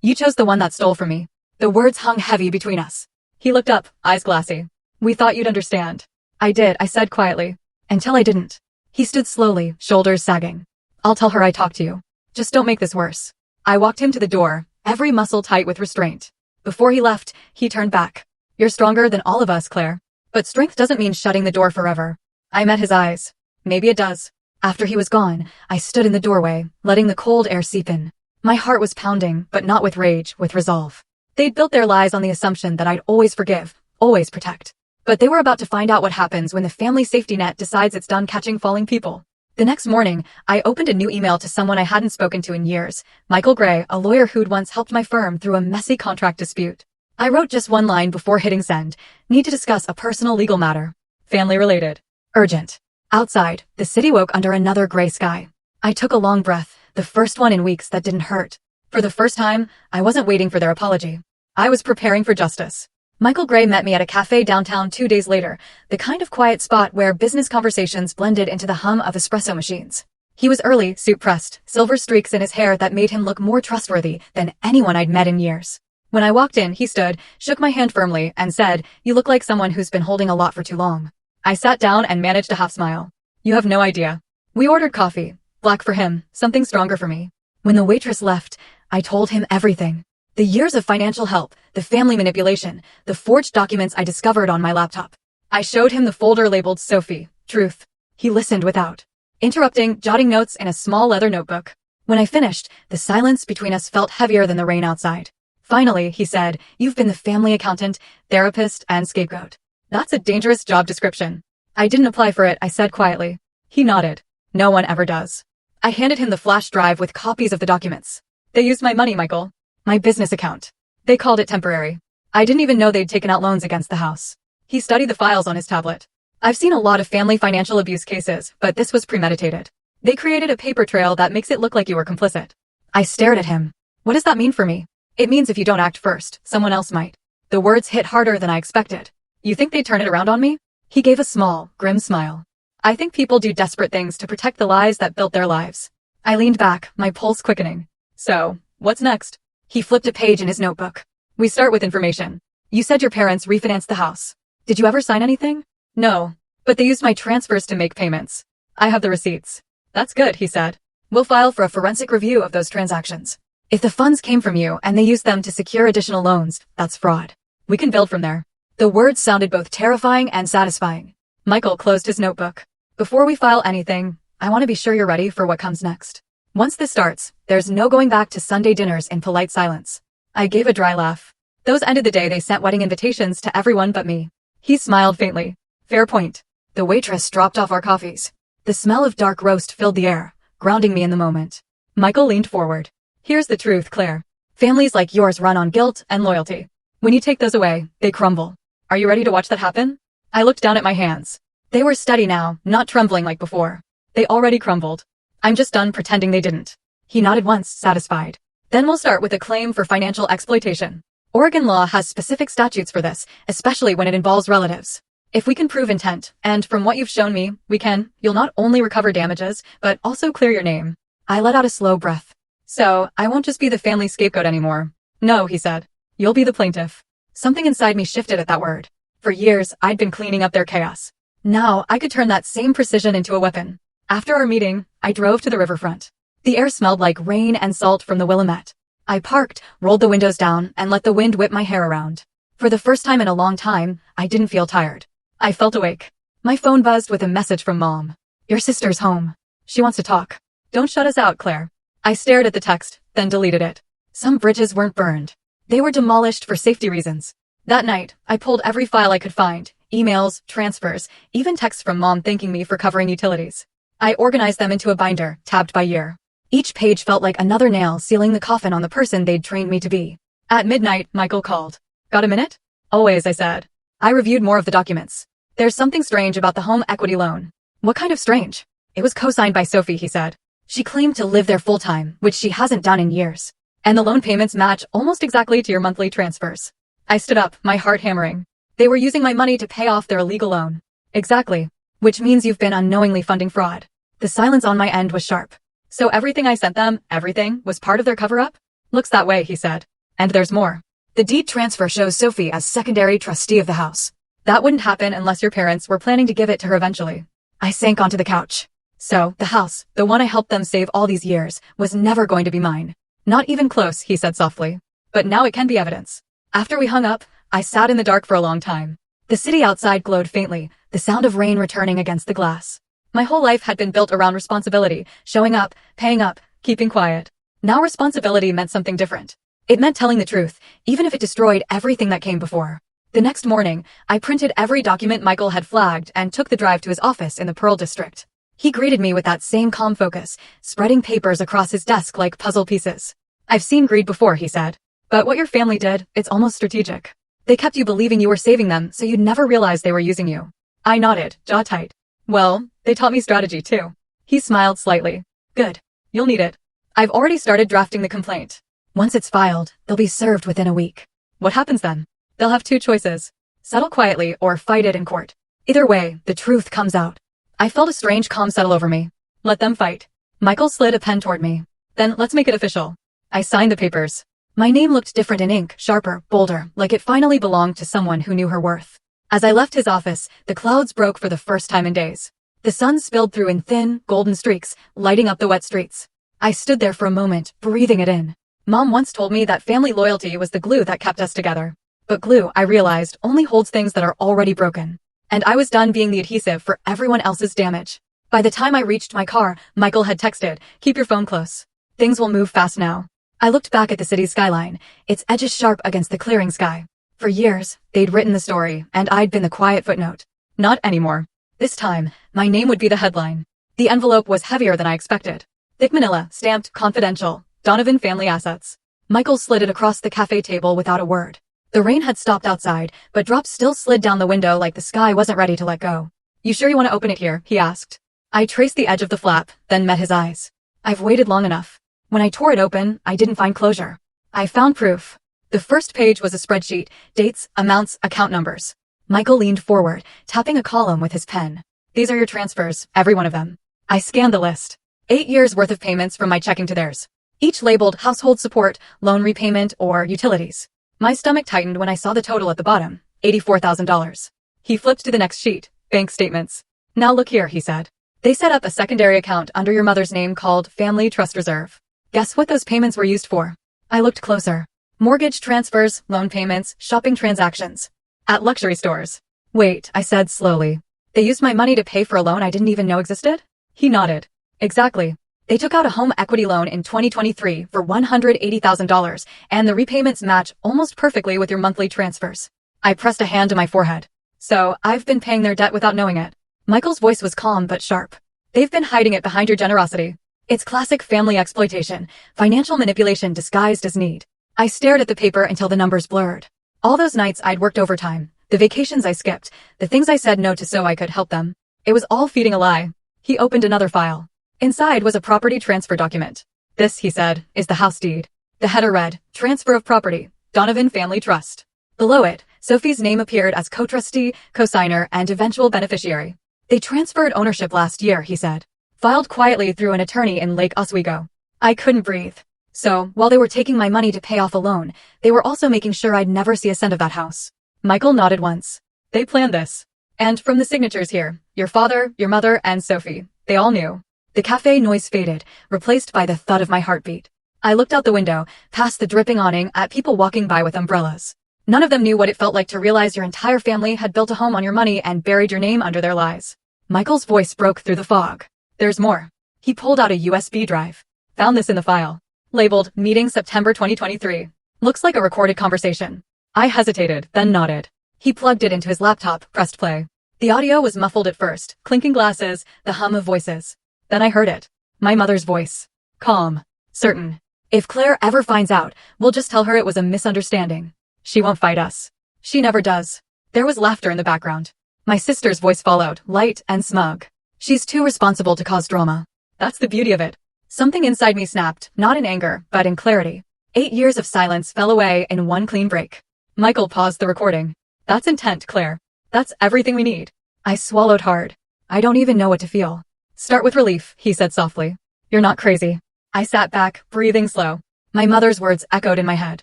You chose the one that stole from me. The words hung heavy between us. He looked up, eyes glassy. We thought you'd understand. I did, I said quietly. Until I didn't. He stood slowly, shoulders sagging. I'll tell her I talked to you. Just don't make this worse. I walked him to the door, every muscle tight with restraint. Before he left, he turned back. You're stronger than all of us, Claire. But strength doesn't mean shutting the door forever. I met his eyes. Maybe it does. After he was gone, I stood in the doorway, letting the cold air seep in. My heart was pounding, but not with rage, with resolve. They'd built their lies on the assumption that I'd always forgive, always protect. But they were about to find out what happens when the family safety net decides it's done catching falling people. The next morning, I opened a new email to someone I hadn't spoken to in years, Michael Gray, a lawyer who'd once helped my firm through a messy contract dispute. I wrote just one line before hitting send. Need to discuss a personal legal matter. Family related. Urgent. Outside, the city woke under another gray sky. I took a long breath, the first one in weeks that didn't hurt. For the first time, I wasn't waiting for their apology. I was preparing for justice. Michael Gray met me at a cafe downtown 2 days later, the kind of quiet spot where business conversations blended into the hum of espresso machines. He was early, suit-pressed, silver streaks in his hair that made him look more trustworthy than anyone I'd met in years. When I walked in, he stood, shook my hand firmly, and said, "You look like someone who's been holding a lot for too long." I sat down and managed a half smile. You have no idea. We ordered coffee. Black for him, something stronger for me. When the waitress left, I told him everything. The years of financial help, the family manipulation, the forged documents I discovered on my laptop. I showed him the folder labeled Sophie, Truth. He listened without interrupting, jotting notes in a small leather notebook. When I finished, the silence between us felt heavier than the rain outside. Finally, he said, "You've been the family accountant, therapist, and scapegoat. That's a dangerous job description." I didn't apply for it, I said quietly. He nodded. No one ever does. I handed him the flash drive with copies of the documents. They used my money, Michael. My business account. They called it temporary. I didn't even know they'd taken out loans against the house. He studied the files on his tablet. I've seen a lot of family financial abuse cases, but this was premeditated. They created a paper trail that makes it look like you were complicit. I stared at him. What does that mean for me? It means if you don't act first, someone else might. The words hit harder than I expected. You think they'd turn it around on me? He gave a small, grim smile. I think people do desperate things to protect the lies that built their lives. I leaned back, my pulse quickening. So, what's next? He flipped a page in his notebook. We start with information. You said your parents refinanced the house. Did you ever sign anything? No, but they used my transfers to make payments. I have the receipts. That's good, he said. We'll file for a forensic review of those transactions. If the funds came from you and they used them to secure additional loans, that's fraud. We can build from there. The words sounded both terrifying and satisfying. Michael closed his notebook. Before we file anything, I want to be sure you're ready for what comes next. Once this starts, there's no going back to Sunday dinners in polite silence. I gave a dry laugh. Those ended the day they sent wedding invitations to everyone but me. He smiled faintly. Fair point. The waitress dropped off our coffees. The smell of dark roast filled the air, grounding me in the moment. Michael leaned forward. Here's the truth, Claire. Families like yours run on guilt and loyalty. When you take those away, they crumble. Are you ready to watch that happen? I looked down at my hands. They were steady now, not trembling like before. They already crumbled. I'm just done pretending they didn't. He nodded once, satisfied. Then we'll start with a claim for financial exploitation. Oregon law has specific statutes for this, especially when it involves relatives. If we can prove intent, and from what you've shown me, we can, you'll not only recover damages, but also clear your name. I let out a slow breath. So, I won't just be the family scapegoat anymore. No, he said. You'll be the plaintiff. Something inside me shifted at that word. For years, I'd been cleaning up their chaos. Now, I could turn that same precision into a weapon. After our meeting, I drove to the riverfront. The air smelled like rain and salt from the Willamette. I parked, rolled the windows down, and let the wind whip my hair around. For the first time in a long time, I didn't feel tired. I felt awake. My phone buzzed with a message from Mom. Your sister's home. She wants to talk. Don't shut us out, Claire. I stared at the text, then deleted it. Some bridges weren't burned. They were demolished for safety reasons. That night, I pulled every file I could find, emails, transfers, even texts from Mom thanking me for covering utilities. I organized them into a binder, tabbed by year. Each page felt like another nail sealing the coffin on the person they'd trained me to be. At midnight, Michael called. Got a minute? Always, I said. I reviewed more of the documents. There's something strange about the home equity loan. What kind of strange? It was co-signed by Sophie, he said. She claimed to live there full-time, which she hasn't done in years. And the loan payments match almost exactly to your monthly transfers. I stood up, my heart hammering. They were using my money to pay off their illegal loan. Exactly. Which means you've been unknowingly funding fraud. The silence on my end was sharp. So everything I sent them, everything, was part of their cover-up? Looks that way, he said. And there's more. The deed transfer shows Sophie as secondary trustee of the house. That wouldn't happen unless your parents were planning to give it to her eventually. I sank onto the couch. So, the house, the one I helped them save all these years, was never going to be mine. Not even close, he said softly. But now it can be evidence. After we hung up, I sat in the dark for a long time. The city outside glowed faintly, the sound of rain returning against the glass. My whole life had been built around responsibility, showing up, paying up, keeping quiet. Now responsibility meant something different. It meant telling the truth, even if it destroyed everything that came before. The next morning, I printed every document Michael had flagged and took the drive to his office in the Pearl District. He greeted me with that same calm focus, spreading papers across his desk like puzzle pieces. I've seen greed before, he said. But what your family did, it's almost strategic. They kept you believing you were saving them so you'd never realize they were using you. I nodded, jaw tight. Well, they taught me strategy too. He smiled slightly. Good. You'll need it. I've already started drafting the complaint. Once it's filed, they'll be served within a week. What happens then? They'll have two choices. Settle quietly or fight it in court. Either way, the truth comes out. I felt a strange calm settle over me. Let them fight. Michael slid a pen toward me. Then let's make it official. I signed the papers. My name looked different in ink, sharper, bolder, like it finally belonged to someone who knew her worth. As I left his office, the clouds broke for the first time in days. The sun spilled through in thin, golden streaks, lighting up the wet streets. I stood there for a moment, breathing it in. Mom once told me that family loyalty was the glue that kept us together. But glue, I realized, only holds things that are already broken. And I was done being the adhesive for everyone else's damage. By the time I reached my car, Michael had texted, "Keep your phone close. Things will move fast now." I looked back at the city's skyline, its edges sharp against the clearing sky. For years, they'd written the story, and I'd been the quiet footnote. Not anymore. This time, my name would be the headline. The envelope was heavier than I expected. Thick manila, stamped, confidential, Donovan family assets. Michael slid it across the cafe table without a word. The rain had stopped outside, but drops still slid down the window like the sky wasn't ready to let go. "You sure you want to open it here?" he asked. I traced the edge of the flap, then met his eyes. I've waited long enough. When I tore it open, I didn't find closure. I found proof. The first page was a spreadsheet, dates, amounts, account numbers. Michael leaned forward, tapping a column with his pen. "These are your transfers, every one of them." I scanned the list. 8 years worth of payments from my checking to theirs. Each labeled household support, loan repayment, or utilities. My stomach tightened when I saw the total at the bottom, $84,000. He flipped to the next sheet, bank statements. "Now look here," he said. "They set up a secondary account under your mother's name called Family Trust Reserve. Guess what those payments were used for?" I looked closer. Mortgage transfers, loan payments, shopping transactions. At luxury stores. "Wait," I said slowly. "They used my money to pay for a loan I didn't even know existed?" He nodded. "Exactly. They took out a home equity loan in 2023 for $180,000, and the repayments match almost perfectly with your monthly transfers." I pressed a hand to my forehead. "So, I've been paying their debt without knowing it." Michael's voice was calm but sharp. "They've been hiding it behind your generosity. It's classic family exploitation, financial manipulation disguised as need." I stared at the paper until the numbers blurred. All those nights I'd worked overtime, the vacations I skipped, the things I said no to so I could help them. It was all feeding a lie. He opened another file. Inside was a property transfer document. "This," he said, "is the house deed." The header read, "Transfer of property, Donovan Family Trust." Below it, Sophie's name appeared as co-trustee, co-signer, and eventual beneficiary. "They transferred ownership last year," he said. "Filed quietly through an attorney in Lake Oswego." I couldn't breathe. So, while they were taking my money to pay off a loan, they were also making sure I'd never see a cent of that house. Michael nodded once. "They planned this. And from the signatures here, your father, your mother, and Sophie, they all knew." The cafe noise faded, replaced by the thud of my heartbeat. I looked out the window, past the dripping awning, at people walking by with umbrellas. None of them knew what it felt like to realize your entire family had built a home on your money and buried your name under their lies. Michael's voice broke through the fog. "There's more." He pulled out a USB drive. "Found this in the file. Labeled, Meeting September 2023. Looks like a recorded conversation." I hesitated, then nodded. He plugged it into his laptop, pressed play. The audio was muffled at first, clinking glasses, the hum of voices. Then I heard it. My mother's voice. Calm. Certain. "If Claire ever finds out, we'll just tell her it was a misunderstanding. She won't fight us. She never does." There was laughter in the background. My sister's voice followed, light and smug. "She's too responsible to cause drama." That's the beauty of it. Something inside me snapped, not in anger, but in clarity. 8 years of silence fell away in one clean break. Michael paused the recording. "That's intent, Claire. That's everything we need." I swallowed hard. I don't even know what to feel. Start with relief, he said softly. You're not crazy. I sat back, breathing slow. My mother's words echoed in my head.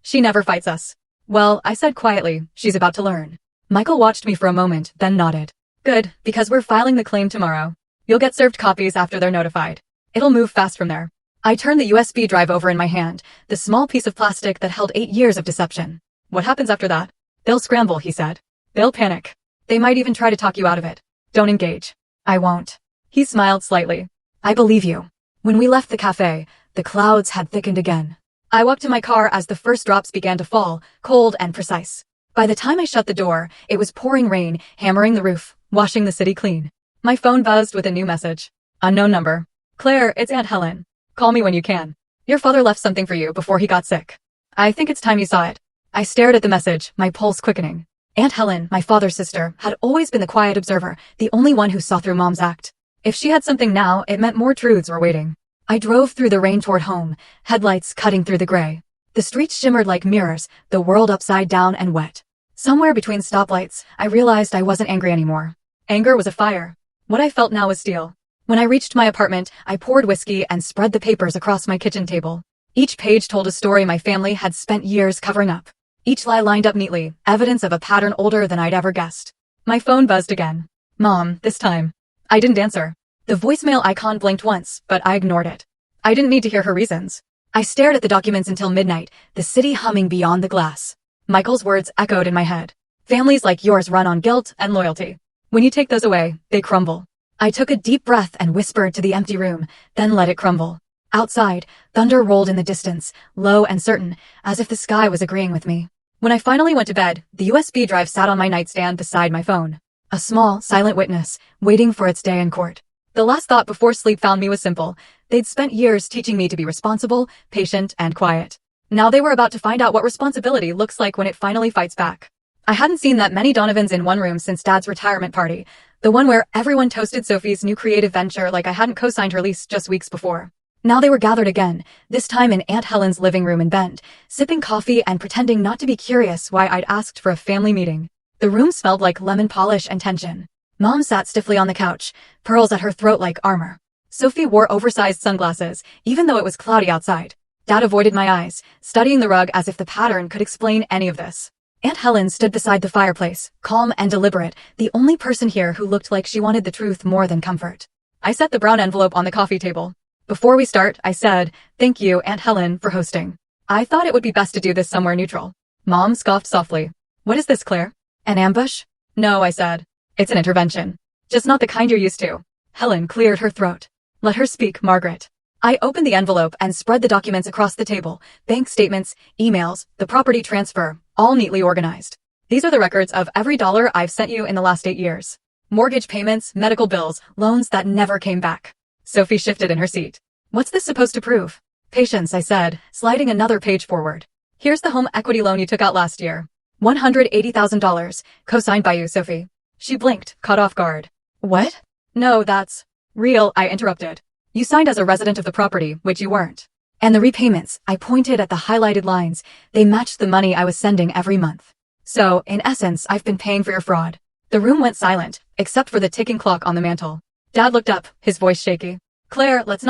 She never fights us. Well, I said quietly, she's about to learn. Michael watched me for a moment, then nodded. Good, because we're filing the claim tomorrow. You'll get served copies after they're notified. It'll move fast from there. I turned the USB drive over in my hand, the small piece of plastic that held 8 years of deception. What happens after that? They'll scramble, he said. They'll panic. They might even try to talk you out of it. Don't engage. I won't. He smiled slightly. I believe you. When we left the cafe, the clouds had thickened again. I walked to my car as the first drops began to fall, cold and precise. By the time I shut the door, it was pouring rain, hammering the roof, washing the city clean. My phone buzzed with a new message. Unknown number. Claire, it's Aunt Helen. Call me when you can. Your father left something for you before he got sick. I think it's time you saw it. I stared at the message, my pulse quickening. Aunt Helen, my father's sister, had always been the quiet observer, the only one who saw through Mom's act. If she had something now, it meant more truths were waiting. I drove through the rain toward home, headlights cutting through the gray. The streets shimmered like mirrors, the world upside down and wet. Somewhere between stoplights, I realized I wasn't angry anymore. Anger was a fire. What I felt now was steel. When I reached my apartment, I poured whiskey and spread the papers across my kitchen table. Each page told a story my family had spent years covering up. Each lie lined up neatly, evidence of a pattern older than I'd ever guessed. My phone buzzed again. Mom, this time. I didn't answer. The voicemail icon blinked once, but I ignored it. I didn't need to hear her reasons. I stared at the documents until midnight, the city humming beyond the glass. Michael's words echoed in my head. Families like yours run on guilt and loyalty. When you take those away, they crumble. I took a deep breath and whispered to the empty room, then let it crumble. Outside, thunder rolled in the distance, low and certain, as if the sky was agreeing with me. When I finally went to bed, the USB drive sat on my nightstand beside my phone. A small, silent witness, waiting for its day in court. The last thought before sleep found me was simple. They'd spent years teaching me to be responsible, patient, and quiet. Now they were about to find out what responsibility looks like when it finally fights back. I hadn't seen that many Donovans in one room since Dad's retirement party, the one where everyone toasted Sophie's new creative venture like I hadn't co-signed her lease just weeks before. Now they were gathered again, this time in Aunt Helen's living room in Bend, sipping coffee and pretending not to be curious why I'd asked for a family meeting. The room smelled like lemon polish and tension. Mom sat stiffly on the couch, pearls at her throat like armor. Sophie wore oversized sunglasses, even though it was cloudy outside. Dad avoided my eyes, studying the rug as if the pattern could explain any of this. Aunt Helen stood beside the fireplace, calm and deliberate, the only person here who looked like she wanted the truth more than comfort. I set the brown envelope on the coffee table. Before we start, I said, "Thank you, Aunt Helen, for hosting. I thought it would be best to do this somewhere neutral." Mom scoffed softly. "What is this, Claire? An ambush?" "No," I said. "It's an intervention. Just not the kind you're used to." Helen cleared her throat. "Let her speak, Margaret." I opened the envelope and spread the documents across the table. Bank statements, emails, the property transfer, all neatly organized. These are the records of every dollar I've sent you in the last 8 years. Mortgage payments, medical bills, loans that never came back. Sophie shifted in her seat. "What's this supposed to prove?" "Patience," I said, sliding another page forward. "Here's the home equity loan you took out last year. $180,000, co-signed by you, Sophie." She blinked, caught off guard. "What?" "No, that's real," I interrupted. "You signed as a resident of the property, which you weren't. And the repayments," I pointed at the highlighted lines, "they matched the money I was sending every month. So, in essence, I've been paying for your fraud." The room went silent, except for the ticking clock on the mantel. Dad looked up, his voice shaky. "Claire, let's.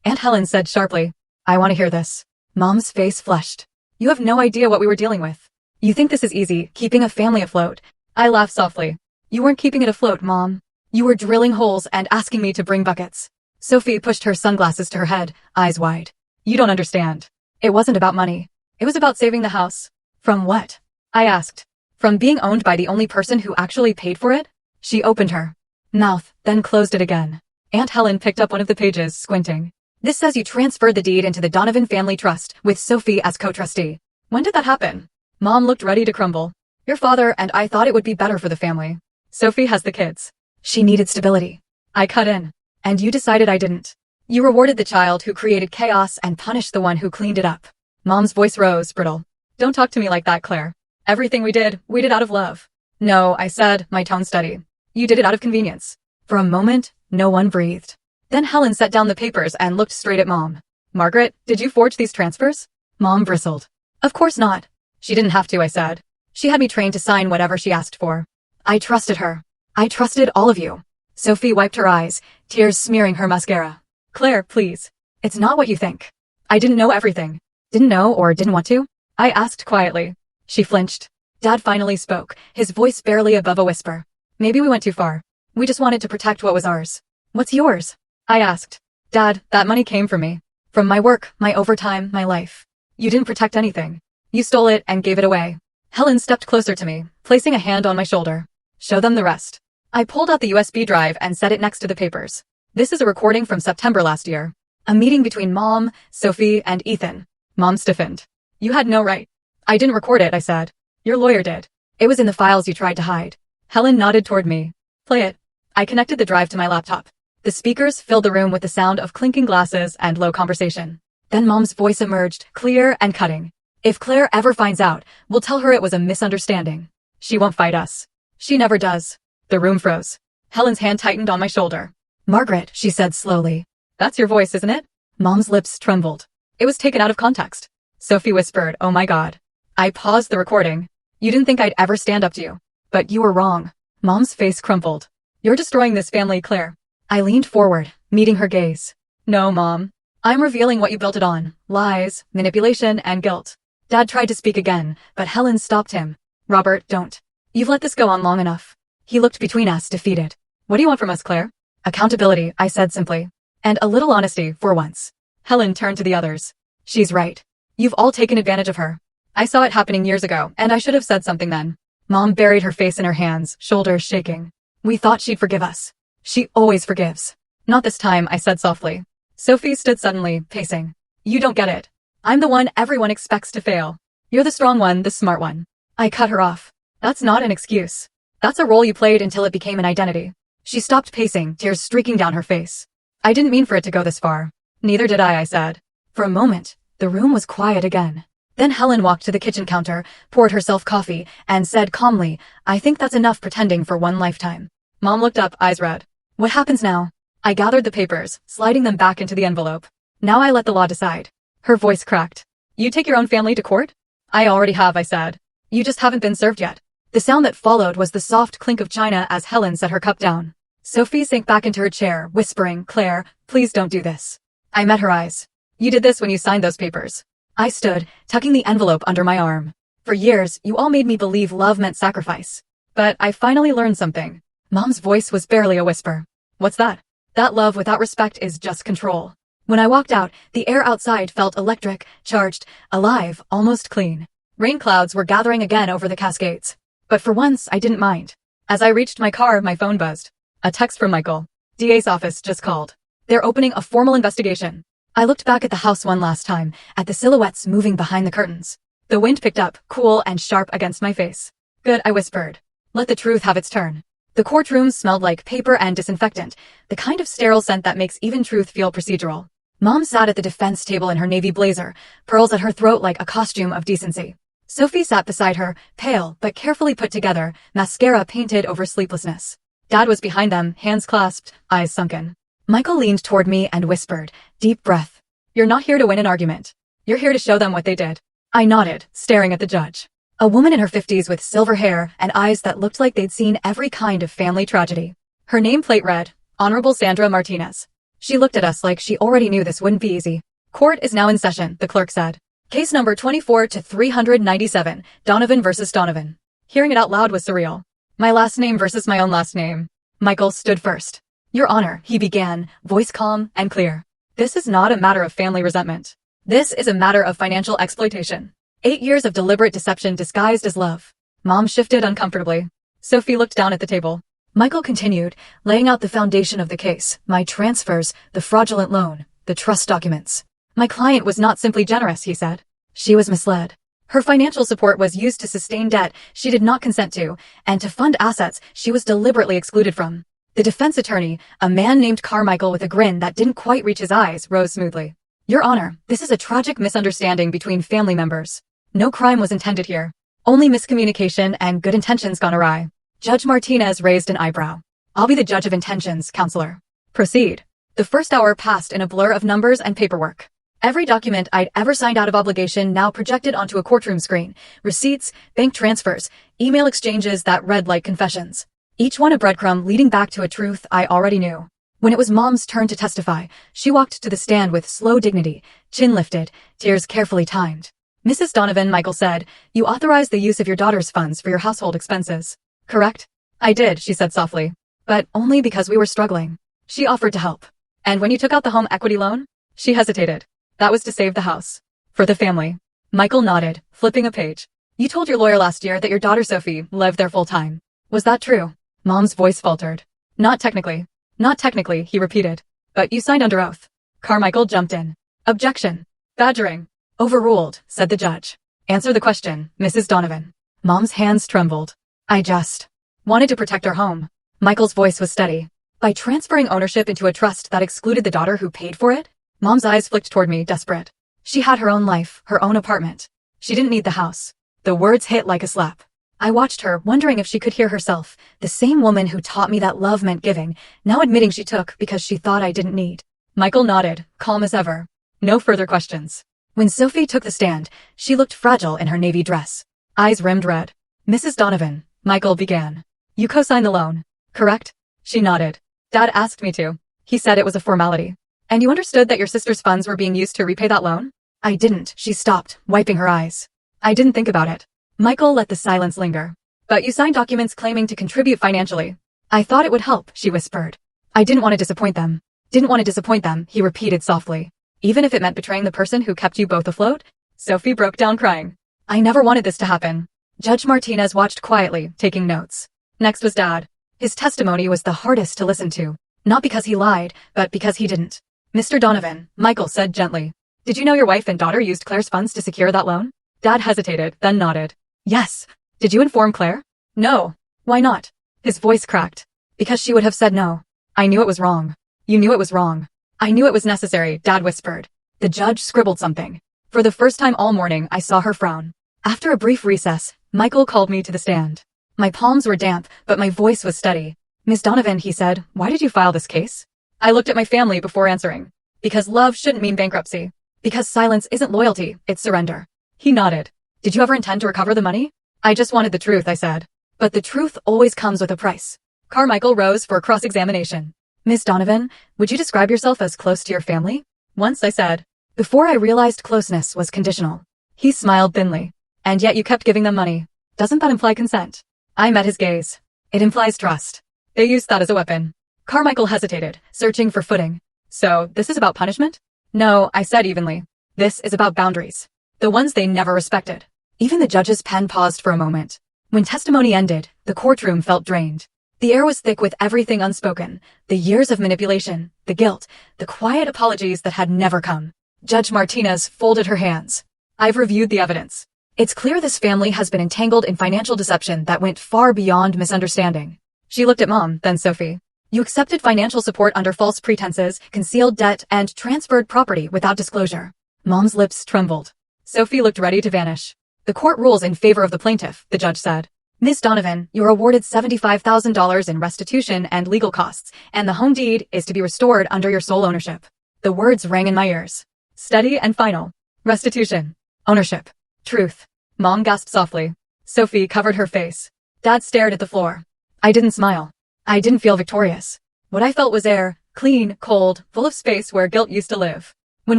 Aunt Helen said sharply. "I want to hear this." Mom's face flushed. "You have no idea what we were dealing with. You think this is easy, keeping a family afloat." I laughed softly. "You weren't keeping it afloat, Mom. You were drilling holes and asking me to bring buckets." Sophie pushed her sunglasses to her head, eyes wide. "You don't understand. It wasn't about money. It was about saving the house." "From what?" I asked. "From being owned by the only person who actually paid for it?" She opened her mouth, then closed it again. Aunt Helen picked up one of the pages, squinting. "This says you transferred the deed into the Donovan Family Trust, with Sophie as co-trustee. When did that happen?" Mom looked ready to crumble. "Your father and I thought it would be better for the family. Sophie has the kids. She needed stability." I cut in. "And you decided I didn't. You rewarded the child who created chaos and punished the one who cleaned it up." Mom's voice rose, brittle. "Don't talk to me like that, Claire. Everything we did out of love." "No," I said, my tone steady. "You did it out of convenience." For a moment, no one breathed. Then Helen set down the papers and looked straight at Mom. "Margaret, did you forge these transfers?" Mom bristled. "Of course not." "She didn't have to," I said. "She had me trained to sign whatever she asked for. I trusted her. I trusted all of you. Sophie wiped her eyes, tears smearing her mascara. Claire, please. It's not what you think. I didn't know everything. Didn't know or didn't want to? I asked quietly. She flinched. Dad finally spoke, his voice barely above a whisper. Maybe we went too far. We just wanted to protect what was ours. What's yours? I asked. Dad, that money came from me. From my work, my overtime, my life. You didn't protect anything. You stole it and gave it away. Helen stepped closer to me, placing a hand on my shoulder. Show them the rest. I pulled out the USB drive and set it next to the papers. This is a recording from September last year. A meeting between Mom, Sophie, and Ethan. Mom stiffened. You had no right. I didn't record it, I said. Your lawyer did. It was in the files you tried to hide. Helen nodded toward me. Play it. I connected the drive to my laptop. The speakers filled the room with the sound of clinking glasses and low conversation. Then Mom's voice emerged, clear and cutting. If Claire ever finds out, we'll tell her it was a misunderstanding. She won't fight us. She never does. The room froze. Helen's hand tightened on my shoulder. Margaret, she said slowly. That's your voice, isn't it? Mom's lips trembled. It was taken out of context. Sophie whispered, oh my God. I paused the recording. You didn't think I'd ever stand up to you. But you were wrong. Mom's face crumpled. You're destroying this family, Claire. I leaned forward, meeting her gaze. No, Mom. I'm revealing what you built it on. Lies, manipulation, and guilt. Dad tried to speak again, but Helen stopped him. Robert, don't. You've let this go on long enough. He looked between us, defeated. What do you want from us, Claire? Accountability, I said simply. And a little honesty, for once. Helen turned to the others. She's right. You've all taken advantage of her. I saw it happening years ago, and I should have said something then. Mom buried her face in her hands, shoulders shaking. We thought she'd forgive us. She always forgives. Not this time, I said softly. Sophie stood suddenly, pacing. You don't get it. I'm the one everyone expects to fail. You're the strong one, the smart one. I cut her off. That's not an excuse. That's a role you played until it became an identity. She stopped pacing, tears streaking down her face. I didn't mean for it to go this far. Neither did I said. For a moment, the room was quiet again. Then Helen walked to the kitchen counter, poured herself coffee, and said calmly, I think that's enough pretending for one lifetime. Mom looked up, eyes red. What happens now? I gathered the papers, sliding them back into the envelope. Now I let the law decide. Her voice cracked. You take your own family to court? I already have, I said. You just haven't been served yet. The sound that followed was the soft clink of china as Helen set her cup down. Sophie sank back into her chair, whispering, Claire, please don't do this. I met her eyes. You did this when you signed those papers. I stood, tucking the envelope under my arm. For years, you all made me believe love meant sacrifice. But I finally learned something. Mom's voice was barely a whisper. What's that? That love without respect is just control. When I walked out, the air outside felt electric, charged, alive, almost clean. Rain clouds were gathering again over the Cascades. But for once, I didn't mind. As I reached my car, my phone buzzed. A text from Michael. DA's office just called. They're opening a formal investigation. I looked back at the house one last time, at the silhouettes moving behind the curtains. The wind picked up, cool and sharp against my face. Good, I whispered. Let the truth have its turn. The courtroom smelled like paper and disinfectant, the kind of sterile scent that makes even truth feel procedural. Mom sat at the defense table in her navy blazer, pearls at her throat like a costume of decency. Sophie sat beside her, pale but carefully put together, mascara painted over sleeplessness. Dad was behind them, hands clasped, eyes sunken. Michael leaned toward me and whispered, deep breath. You're not here to win an argument. You're here to show them what they did. I nodded, staring at the judge. A woman in her 50s with silver hair and eyes that looked like they'd seen every kind of family tragedy. Her nameplate read, Honorable Sandra Martinez. She looked at us like she already knew this wouldn't be easy. Court is now in session, the clerk said. Case number 24-397, Donovan versus Donovan. Hearing it out loud was surreal. My last name versus my own last name. Michael stood first. Your Honor, he began, voice calm and clear. This is not a matter of family resentment. This is a matter of financial exploitation. 8 years of deliberate deception disguised as love. Mom shifted uncomfortably. Sophie looked down at the table. Michael continued, laying out the foundation of the case, my transfers, the fraudulent loan, the trust documents. My client was not simply generous, he said. She was misled. Her financial support was used to sustain debt she did not consent to, and to fund assets she was deliberately excluded from. The defense attorney, a man named Carmichael with a grin that didn't quite reach his eyes, rose smoothly. Your Honor, this is a tragic misunderstanding between family members. No crime was intended here. Only miscommunication and good intentions gone awry. Judge Martinez raised an eyebrow. I'll be the judge of intentions, counselor. Proceed. The first hour passed in a blur of numbers and paperwork. Every document I'd ever signed out of obligation now projected onto a courtroom screen. Receipts, bank transfers, email exchanges that read like confessions. each one a breadcrumb leading back to a truth I already knew. When it was Mom's turn to testify, she walked to the stand with slow dignity, chin lifted, tears carefully timed. Mrs. Donovan, Michael said, you authorized the use of your daughter's funds for your household expenses. Correct? I did, she said softly. But only because we were struggling. She offered to help. And when you took out the home equity loan? She hesitated. That was to save the house. For the family. Michael nodded, flipping a page. You told your lawyer last year that your daughter Sophie lived there full time. Was that true? Mom's voice faltered. Not technically. Not technically, he repeated. But you signed under oath. Carmichael jumped in. Objection. Badgering. Overruled, said the judge. Answer the question, Mrs. Donovan. Mom's hands trembled. I just wanted to protect our home. Michael's voice was steady. By transferring ownership into a trust that excluded the daughter who paid for it? Mom's eyes flicked toward me, desperate. She had her own life, her own apartment. She didn't need the house. The words hit like a slap. I watched her, wondering if she could hear herself, the same woman who taught me that love meant giving, now admitting she took because she thought I didn't need. Michael nodded, calm as ever. No further questions. When Sophie took the stand, she looked fragile in her navy dress. Eyes rimmed red. Mrs. Donovan, Michael began. You co-signed the loan, correct? She nodded. Dad asked me to. He said it was a formality. And you understood that your sister's funds were being used to repay that loan? I didn't, she stopped, wiping her eyes. I didn't think about it. Michael let the silence linger. But you signed documents claiming to contribute financially. I thought it would help, she whispered. I didn't want to disappoint them. Didn't want to disappoint them, he repeated softly. Even if it meant betraying the person who kept you both afloat? Sophie broke down crying. I never wanted this to happen. Judge Martinez watched quietly, taking notes. Next was Dad. His testimony was the hardest to listen to. Not because he lied, but because he didn't. Mr. Donovan, Michael said gently. Did you know your wife and daughter used Claire's funds to secure that loan? Dad hesitated, then nodded. Yes. Did you inform Claire? No. Why not? His voice cracked. Because she would have said no. I knew it was wrong. You knew it was wrong. I knew it was necessary, Dad whispered. The judge scribbled something. For the first time all morning, I saw her frown. After a brief recess, Michael called me to the stand. My palms were damp, but my voice was steady. Ms. Donovan, he said, why did you file this case? I looked at my family before answering. Because love shouldn't mean bankruptcy. Because silence isn't loyalty, it's surrender. He nodded. Did you ever intend to recover the money? I just wanted the truth, I said. But the truth always comes with a price. Carmichael rose for cross-examination. Ms. Donovan, would you describe yourself as close to your family? Once, I said. Before I realized closeness was conditional. He smiled thinly. And yet you kept giving them money. Doesn't that imply consent? I met his gaze. It implies trust. They used that as a weapon. Carmichael hesitated, searching for footing. So, this is about punishment? No, I said evenly. This is about boundaries. The ones they never respected. Even the judge's pen paused for a moment. When testimony ended, the courtroom felt drained. The air was thick with everything unspoken, the years of manipulation, the guilt, the quiet apologies that had never come. Judge Martinez folded her hands. I've reviewed the evidence. It's clear this family has been entangled in financial deception that went far beyond misunderstanding. She looked at Mom, then Sophie. You accepted financial support under false pretenses, concealed debt, and transferred property without disclosure. Mom's lips trembled. Sophie looked ready to vanish. The court rules in favor of the plaintiff, the judge said. Ms. Donovan, you're awarded $75,000 in restitution and legal costs, and the home deed is to be restored under your sole ownership. The words rang in my ears. Steady and final. Restitution. Ownership. Truth. Mom gasped softly. Sophie covered her face. Dad stared at the floor. I didn't smile. I didn't feel victorious. What I felt was air, clean, cold, full of space where guilt used to live. When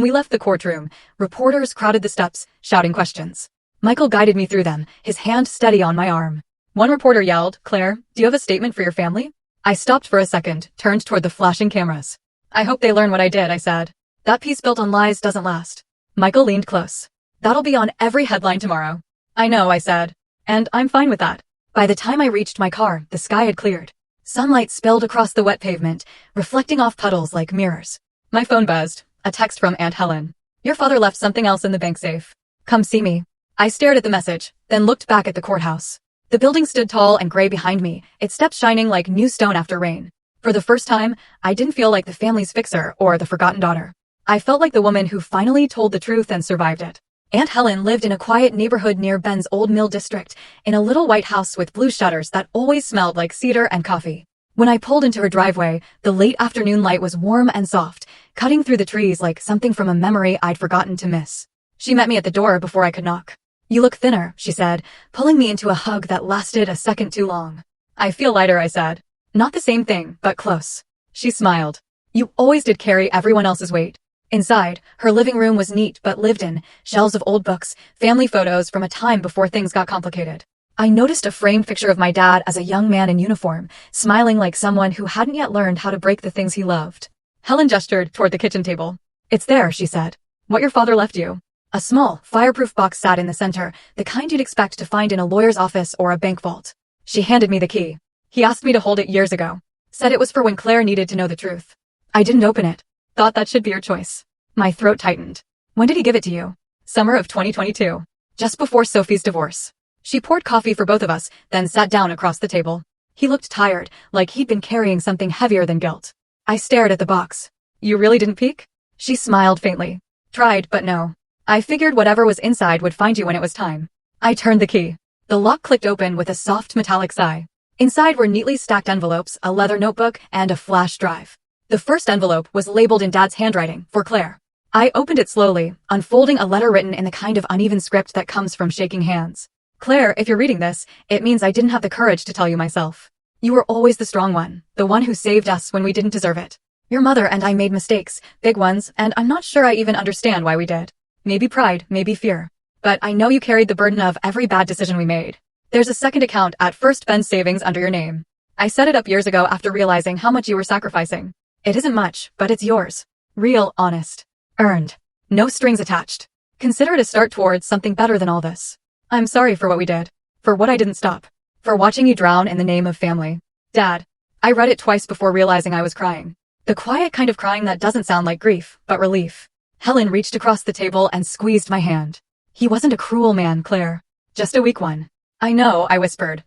we left the courtroom, reporters crowded the steps, shouting questions. Michael guided me through them, his hand steady on my arm. One reporter yelled, Claire, do you have a statement for your family? I stopped for a second, turned toward the flashing cameras. I hope they learn what I did, I said. That piece built on lies doesn't last. Michael leaned close. That'll be on every headline tomorrow. I know, I said. And I'm fine with that. By the time I reached my car, the sky had cleared. Sunlight spilled across the wet pavement, reflecting off puddles like mirrors. My phone buzzed. A text from Aunt Helen. Your father left something else in the bank safe. Come see me. I stared at the message, then looked back at the courthouse. The building stood tall and gray behind me, its steps shining like new stone after rain. For the first time, I didn't feel like the family's fixer or the forgotten daughter. I felt like the woman who finally told the truth and survived it. Aunt Helen lived in a quiet neighborhood near Ben's old mill district, in a little white house with blue shutters that always smelled like cedar and coffee. When I pulled into her driveway, the late afternoon light was warm and soft, cutting through the trees like something from a memory I'd forgotten to miss. She met me at the door before I could knock. You look thinner, she said, pulling me into a hug that lasted a second too long. I feel lighter, I said. Not the same thing, but close. She smiled. You always did carry everyone else's weight. Inside, her living room was neat but lived in, shelves of old books, family photos from a time before things got complicated. I noticed a framed picture of my dad as a young man in uniform, smiling like someone who hadn't yet learned how to break the things he loved. Helen gestured toward the kitchen table. It's there, she said. What your father left you. A small, fireproof box sat in the center, the kind you'd expect to find in a lawyer's office or a bank vault. She handed me the key. He asked me to hold it years ago. Said it was for when Claire needed to know the truth. I didn't open it. Thought that should be your choice. My throat tightened. When did he give it to you? Summer of 2022. Just before Sophie's divorce. She poured coffee for both of us, then sat down across the table. He looked tired, like he'd been carrying something heavier than guilt. I stared at the box. You really didn't peek? She smiled faintly. Tried, but no. I figured whatever was inside would find you when it was time. I turned the key. The lock clicked open with a soft metallic sigh. Inside were neatly stacked envelopes, a leather notebook, and a flash drive. The first envelope was labeled in Dad's handwriting, for Claire. I opened it slowly, unfolding a letter written in the kind of uneven script that comes from shaking hands. Claire, if you're reading this, it means I didn't have the courage to tell you myself. You were always the strong one, the one who saved us when we didn't deserve it. Your mother and I made mistakes, big ones, and I'm not sure I even understand why we did. Maybe pride, maybe fear. But I know you carried the burden of every bad decision we made. There's a second account at First Ben's Savings under your name. I set it up years ago after realizing how much you were sacrificing. It isn't much, but it's yours. Real, honest. Earned. No strings attached. Consider it a start towards something better than all this. I'm sorry for what we did. For what I didn't stop. For watching you drown in the name of family. Dad. I read it twice before realizing I was crying. The quiet kind of crying that doesn't sound like grief, but relief. Helen reached across the table and squeezed my hand. He wasn't a cruel man, Claire. Just a weak one. I know, I whispered.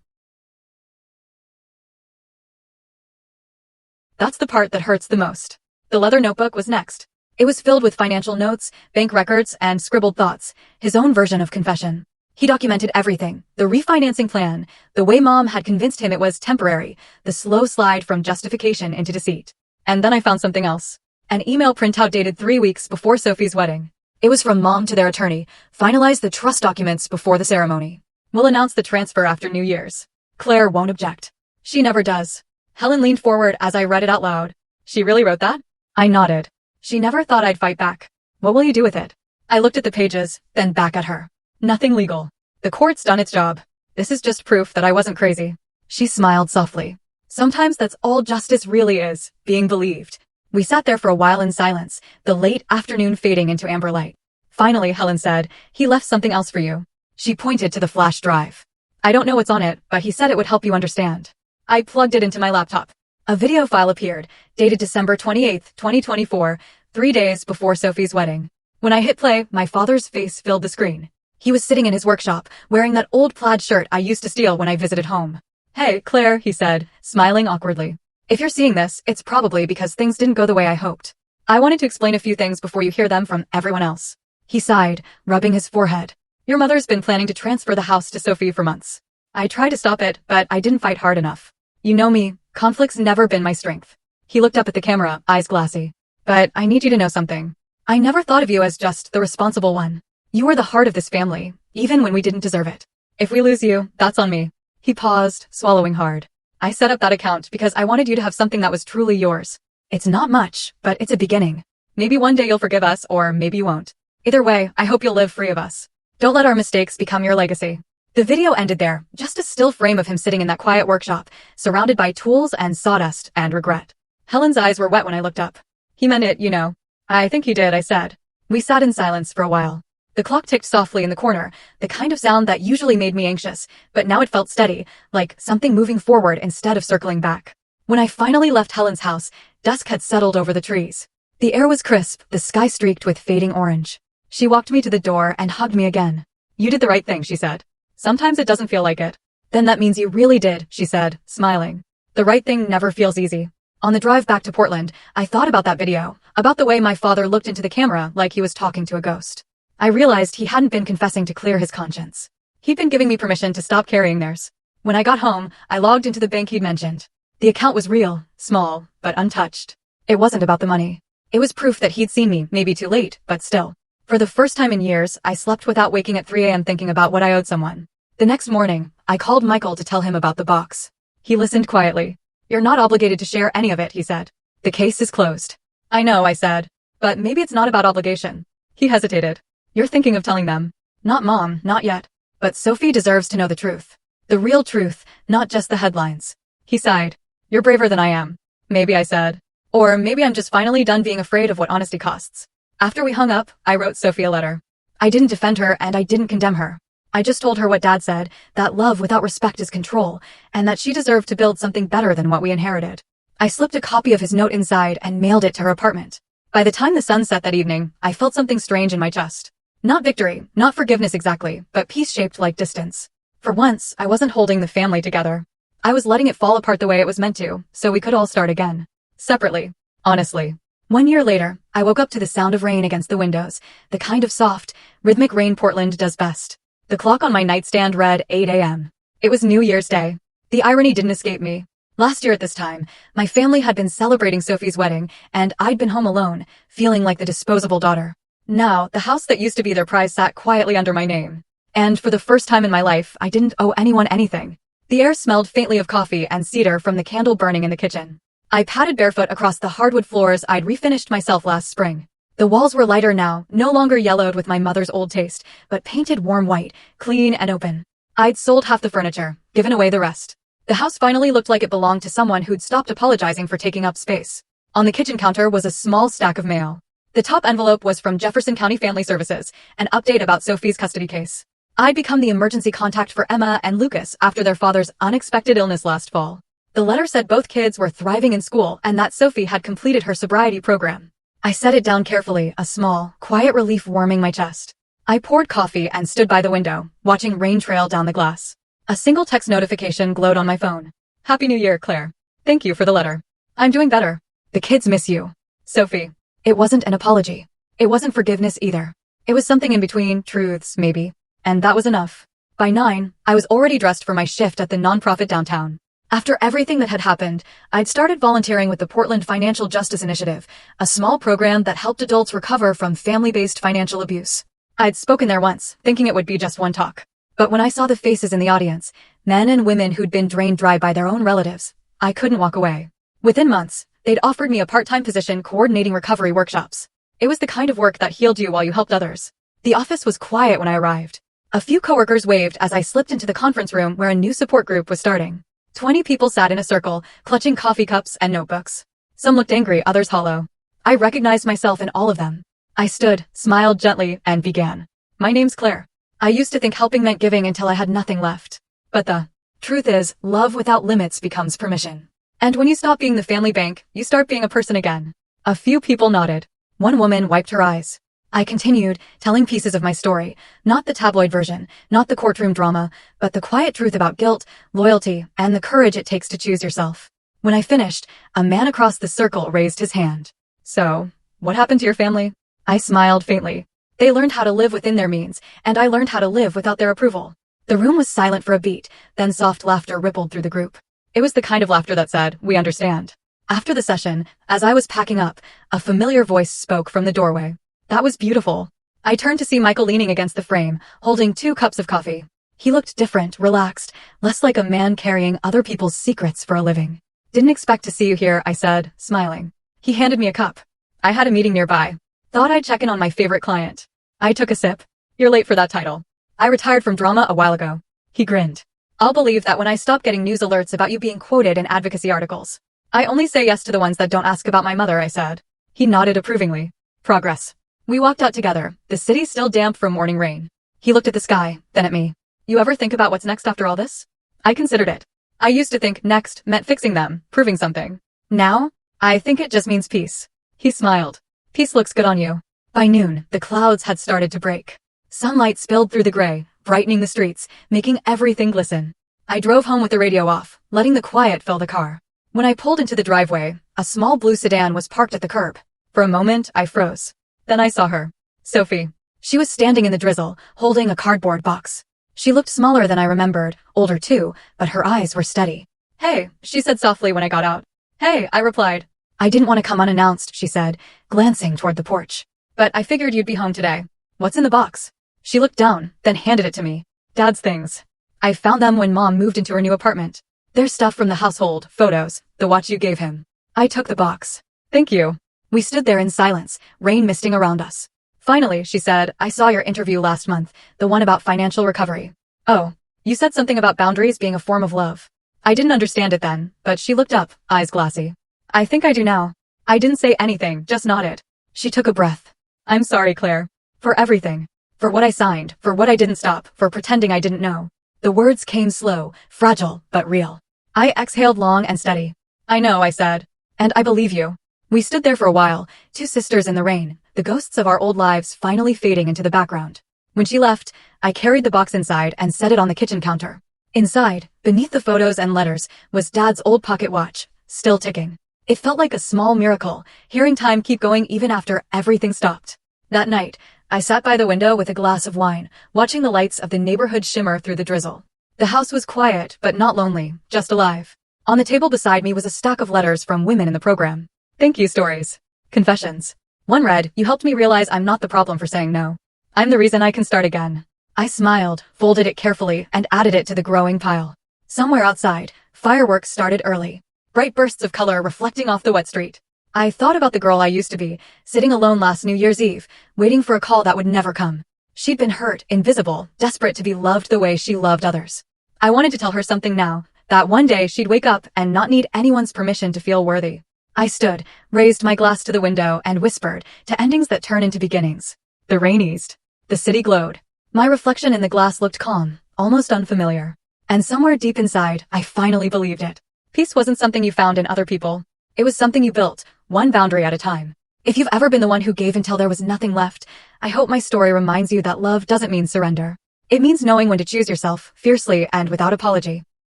That's the part that hurts the most. The leather notebook was next. It was filled with financial notes, bank records, and scribbled thoughts, his own version of confession. He documented everything, the refinancing plan, the way Mom had convinced him it was temporary, the slow slide from justification into deceit. And then I found something else. An email printout dated 3 weeks before Sophie's wedding. It was from Mom to their attorney. Finalize the trust documents before the ceremony. We'll announce the transfer after New Year's. Claire won't object. She never does. Helen leaned forward as I read it out loud. She really wrote that? I nodded. She never thought I'd fight back. What will you do with it? I looked at the pages, then back at her. Nothing legal. The court's done its job. This is just proof that I wasn't crazy. She smiled softly. Sometimes that's all justice really is, being believed. We sat there for a while in silence, the late afternoon fading into amber light. Finally, Helen said, he left something else for you. She pointed to the flash drive. I don't know what's on it, but he said it would help you understand. I plugged it into my laptop. A video file appeared, dated December 28, 2024, 3 days before Sophie's wedding. When I hit play, my father's face filled the screen. He was sitting in his workshop, wearing that old plaid shirt I used to steal when I visited home. Hey, Claire, he said, smiling awkwardly. If you're seeing this, it's probably because things didn't go the way I hoped. I wanted to explain a few things before you hear them from everyone else. He sighed, rubbing his forehead. Your mother's been planning to transfer the house to Sophie for months. I tried to stop it, but I didn't fight hard enough. You know me, conflict's never been my strength. He looked up at the camera, eyes glassy. But I need you to know something. I never thought of you as just the responsible one. You were the heart of this family, even when we didn't deserve it. If we lose you, that's on me. He paused, swallowing hard. I set up that account because I wanted you to have something that was truly yours. It's not much, but it's a beginning. Maybe one day you'll forgive us, or maybe you won't. Either way, I hope you'll live free of us. Don't let our mistakes become your legacy. The video ended there, just a still frame of him sitting in that quiet workshop, surrounded by tools and sawdust and regret. Helen's eyes were wet when I looked up. He meant it, you know. I think he did, I said. We sat in silence for a while. The clock ticked softly in the corner, the kind of sound that usually made me anxious, but now it felt steady, like something moving forward instead of circling back. When I finally left Helen's house, dusk had settled over the trees. The air was crisp, the sky streaked with fading orange. She walked me to the door and hugged me again. You did the right thing, she said. Sometimes it doesn't feel like it. Then that means you really did, she said, smiling. The right thing never feels easy. On the drive back to Portland, I thought about that video, about the way my father looked into the camera like he was talking to a ghost. I realized he hadn't been confessing to clear his conscience. He'd been giving me permission to stop carrying theirs. When I got home, I logged into the bank he'd mentioned. The account was real, small, but untouched. It wasn't about the money. It was proof that he'd seen me, maybe too late, but still. For the first time in years, I slept without waking at 3 a.m. thinking about what I owed someone. The next morning, I called Michael to tell him about the box. He listened quietly. You're not obligated to share any of it, he said. The case is closed. I know, I said. But maybe it's not about obligation. He hesitated. You're thinking of telling them. Not Mom, not yet. But Sophie deserves to know the truth. The real truth, not just the headlines. He sighed. You're braver than I am. Maybe, I said. Or maybe I'm just finally done being afraid of what honesty costs. After we hung up, I wrote Sophie a letter. I didn't defend her and I didn't condemn her. I just told her what Dad said, that love without respect is control, and that she deserved to build something better than what we inherited. I slipped a copy of his note inside and mailed it to her apartment. By the time the sun set that evening, I felt something strange in my chest. Not victory, not forgiveness exactly, but peace shaped like distance. For once, I wasn't holding the family together. I was letting it fall apart the way it was meant to, so we could all start again. Separately. Honestly. 1 year later, I woke up to the sound of rain against the windows, the kind of soft, rhythmic rain Portland does best. The clock on my nightstand read 8 a.m. It was New Year's Day. The irony didn't escape me. Last year at this time, my family had been celebrating Sophie's wedding, and I'd been home alone, feeling like the disposable daughter. Now, the house that used to be their prize sat quietly under my name. And for the first time in my life, I didn't owe anyone anything. The air smelled faintly of coffee and cedar from the candle burning in the kitchen. I padded barefoot across the hardwood floors I'd refinished myself last spring. The walls were lighter now, no longer yellowed with my mother's old taste, but painted warm white, clean and open. I'd sold half the furniture, given away the rest. The house finally looked like it belonged to someone who'd stopped apologizing for taking up space. On the kitchen counter was a small stack of mail. The top envelope was from Jefferson County Family Services, an update about Sophie's custody case. I'd become the emergency contact for Emma and Lucas after their father's unexpected illness last fall. The letter said both kids were thriving in school and that Sophie had completed her sobriety program. I set it down carefully, a small, quiet relief warming my chest. I poured coffee and stood by the window, watching rain trail down the glass. A single text notification glowed on my phone. Happy New Year, Claire. Thank you for the letter. I'm doing better. The kids miss you. Sophie. It wasn't an apology. It wasn't forgiveness either. It was something in between, truths, maybe. And that was enough. By 9, I was already dressed for my shift at the nonprofit downtown. After everything that had happened, I'd started volunteering with the Portland Financial Justice Initiative, a small program that helped adults recover from family-based financial abuse. I'd spoken there once, thinking it would be just one talk. But when I saw the faces in the audience, men and women who'd been drained dry by their own relatives, I couldn't walk away. Within months, they'd offered me a part-time position coordinating recovery workshops. It was the kind of work that healed you while you helped others. The office was quiet when I arrived. A few coworkers waved as I slipped into the conference room where a new support group was starting. 20 people sat in a circle, clutching coffee cups and notebooks. Some looked angry, others hollow. I recognized myself in all of them. I stood, smiled gently, and began. My name's Claire. I used to think helping meant giving until I had nothing left. But the truth is, love without limits becomes permission. And when you stop being the family bank, you start being a person again. A few people nodded. One woman wiped her eyes. I continued, telling pieces of my story, not the tabloid version, not the courtroom drama, but the quiet truth about guilt, loyalty, and the courage it takes to choose yourself. When I finished, a man across the circle raised his hand. So, what happened to your family? I smiled faintly. They learned how to live within their means, and I learned how to live without their approval. The room was silent for a beat, then soft laughter rippled through the group. It was the kind of laughter that said, "We understand." After the session, as I was packing up, a familiar voice spoke from the doorway. That was beautiful. I turned to see Michael leaning against the frame, holding 2 cups of coffee. He looked different, relaxed, less like a man carrying other people's secrets for a living. Didn't expect to see you here, I said, smiling. He handed me a cup. I had a meeting nearby. Thought I'd check in on my favorite client. I took a sip. You're late for that title. I retired from drama a while ago. He grinned. I'll believe that when I stop getting news alerts about you being quoted in advocacy articles. I only say yes to the ones that don't ask about my mother, I said. He nodded approvingly. Progress. We walked out together, the city still damp from morning rain. He looked at the sky, then at me. You ever think about what's next after all this? I considered it. I used to think next meant fixing them, proving something. Now, I think it just means peace. He smiled. Peace looks good on you. By noon, the clouds had started to break. Sunlight spilled through the gray, brightening the streets, making everything glisten. I drove home with the radio off, letting the quiet fill the car. When I pulled into the driveway, a small blue sedan was parked at the curb. For a moment, I froze. Then I saw her. Sophie. She was standing in the drizzle, holding a cardboard box. She looked smaller than I remembered, older too, but her eyes were steady. Hey, she said softly when I got out. Hey, I replied. I didn't want to come unannounced, she said, glancing toward the porch. But I figured you'd be home today. What's in the box? She looked down, then handed it to me. Dad's things. I found them when Mom moved into her new apartment. There's stuff from the household, photos, the watch you gave him. I took the box. Thank you. We stood there in silence, rain misting around us. Finally, she said, I saw your interview last month, the one about financial recovery. Oh, you said something about boundaries being a form of love. I didn't understand it then, but she looked up, eyes glassy. I think I do now. I didn't say anything, just nodded. She took a breath. I'm sorry, Claire. For everything. For what I signed, for what I didn't stop, for pretending I didn't know. The words came slow, fragile, but real. I exhaled long and steady. I know, I said. And I believe you. We stood there for a while, two sisters in the rain, the ghosts of our old lives finally fading into the background. When she left, I carried the box inside and set it on the kitchen counter. Inside, beneath the photos and letters, was Dad's old pocket watch, still ticking. It felt like a small miracle, hearing time keep going even after everything stopped. That night, I sat by the window with a glass of wine, watching the lights of the neighborhood shimmer through the drizzle. The house was quiet, but not lonely, just alive. On the table beside me was a stack of letters from women in the program. Thank you stories. Confessions. One read, you helped me realize I'm not the problem for saying no. I'm the reason I can start again. I smiled, folded it carefully, and added it to the growing pile. Somewhere outside, fireworks started early. Bright bursts of color reflecting off the wet street. I thought about the girl I used to be, sitting alone last New Year's Eve, waiting for a call that would never come. She'd been hurt, invisible, desperate to be loved the way she loved others. I wanted to tell her something now, that one day she'd wake up and not need anyone's permission to feel worthy. I stood, raised my glass to the window, and whispered, to endings that turn into beginnings. The rain eased. The city glowed. My reflection in the glass looked calm, almost unfamiliar. And somewhere deep inside, I finally believed it. Peace wasn't something you found in other people. It was something you built, one boundary at a time. If you've ever been the one who gave until there was nothing left, I hope my story reminds you that love doesn't mean surrender. It means knowing when to choose yourself, fiercely and without apology.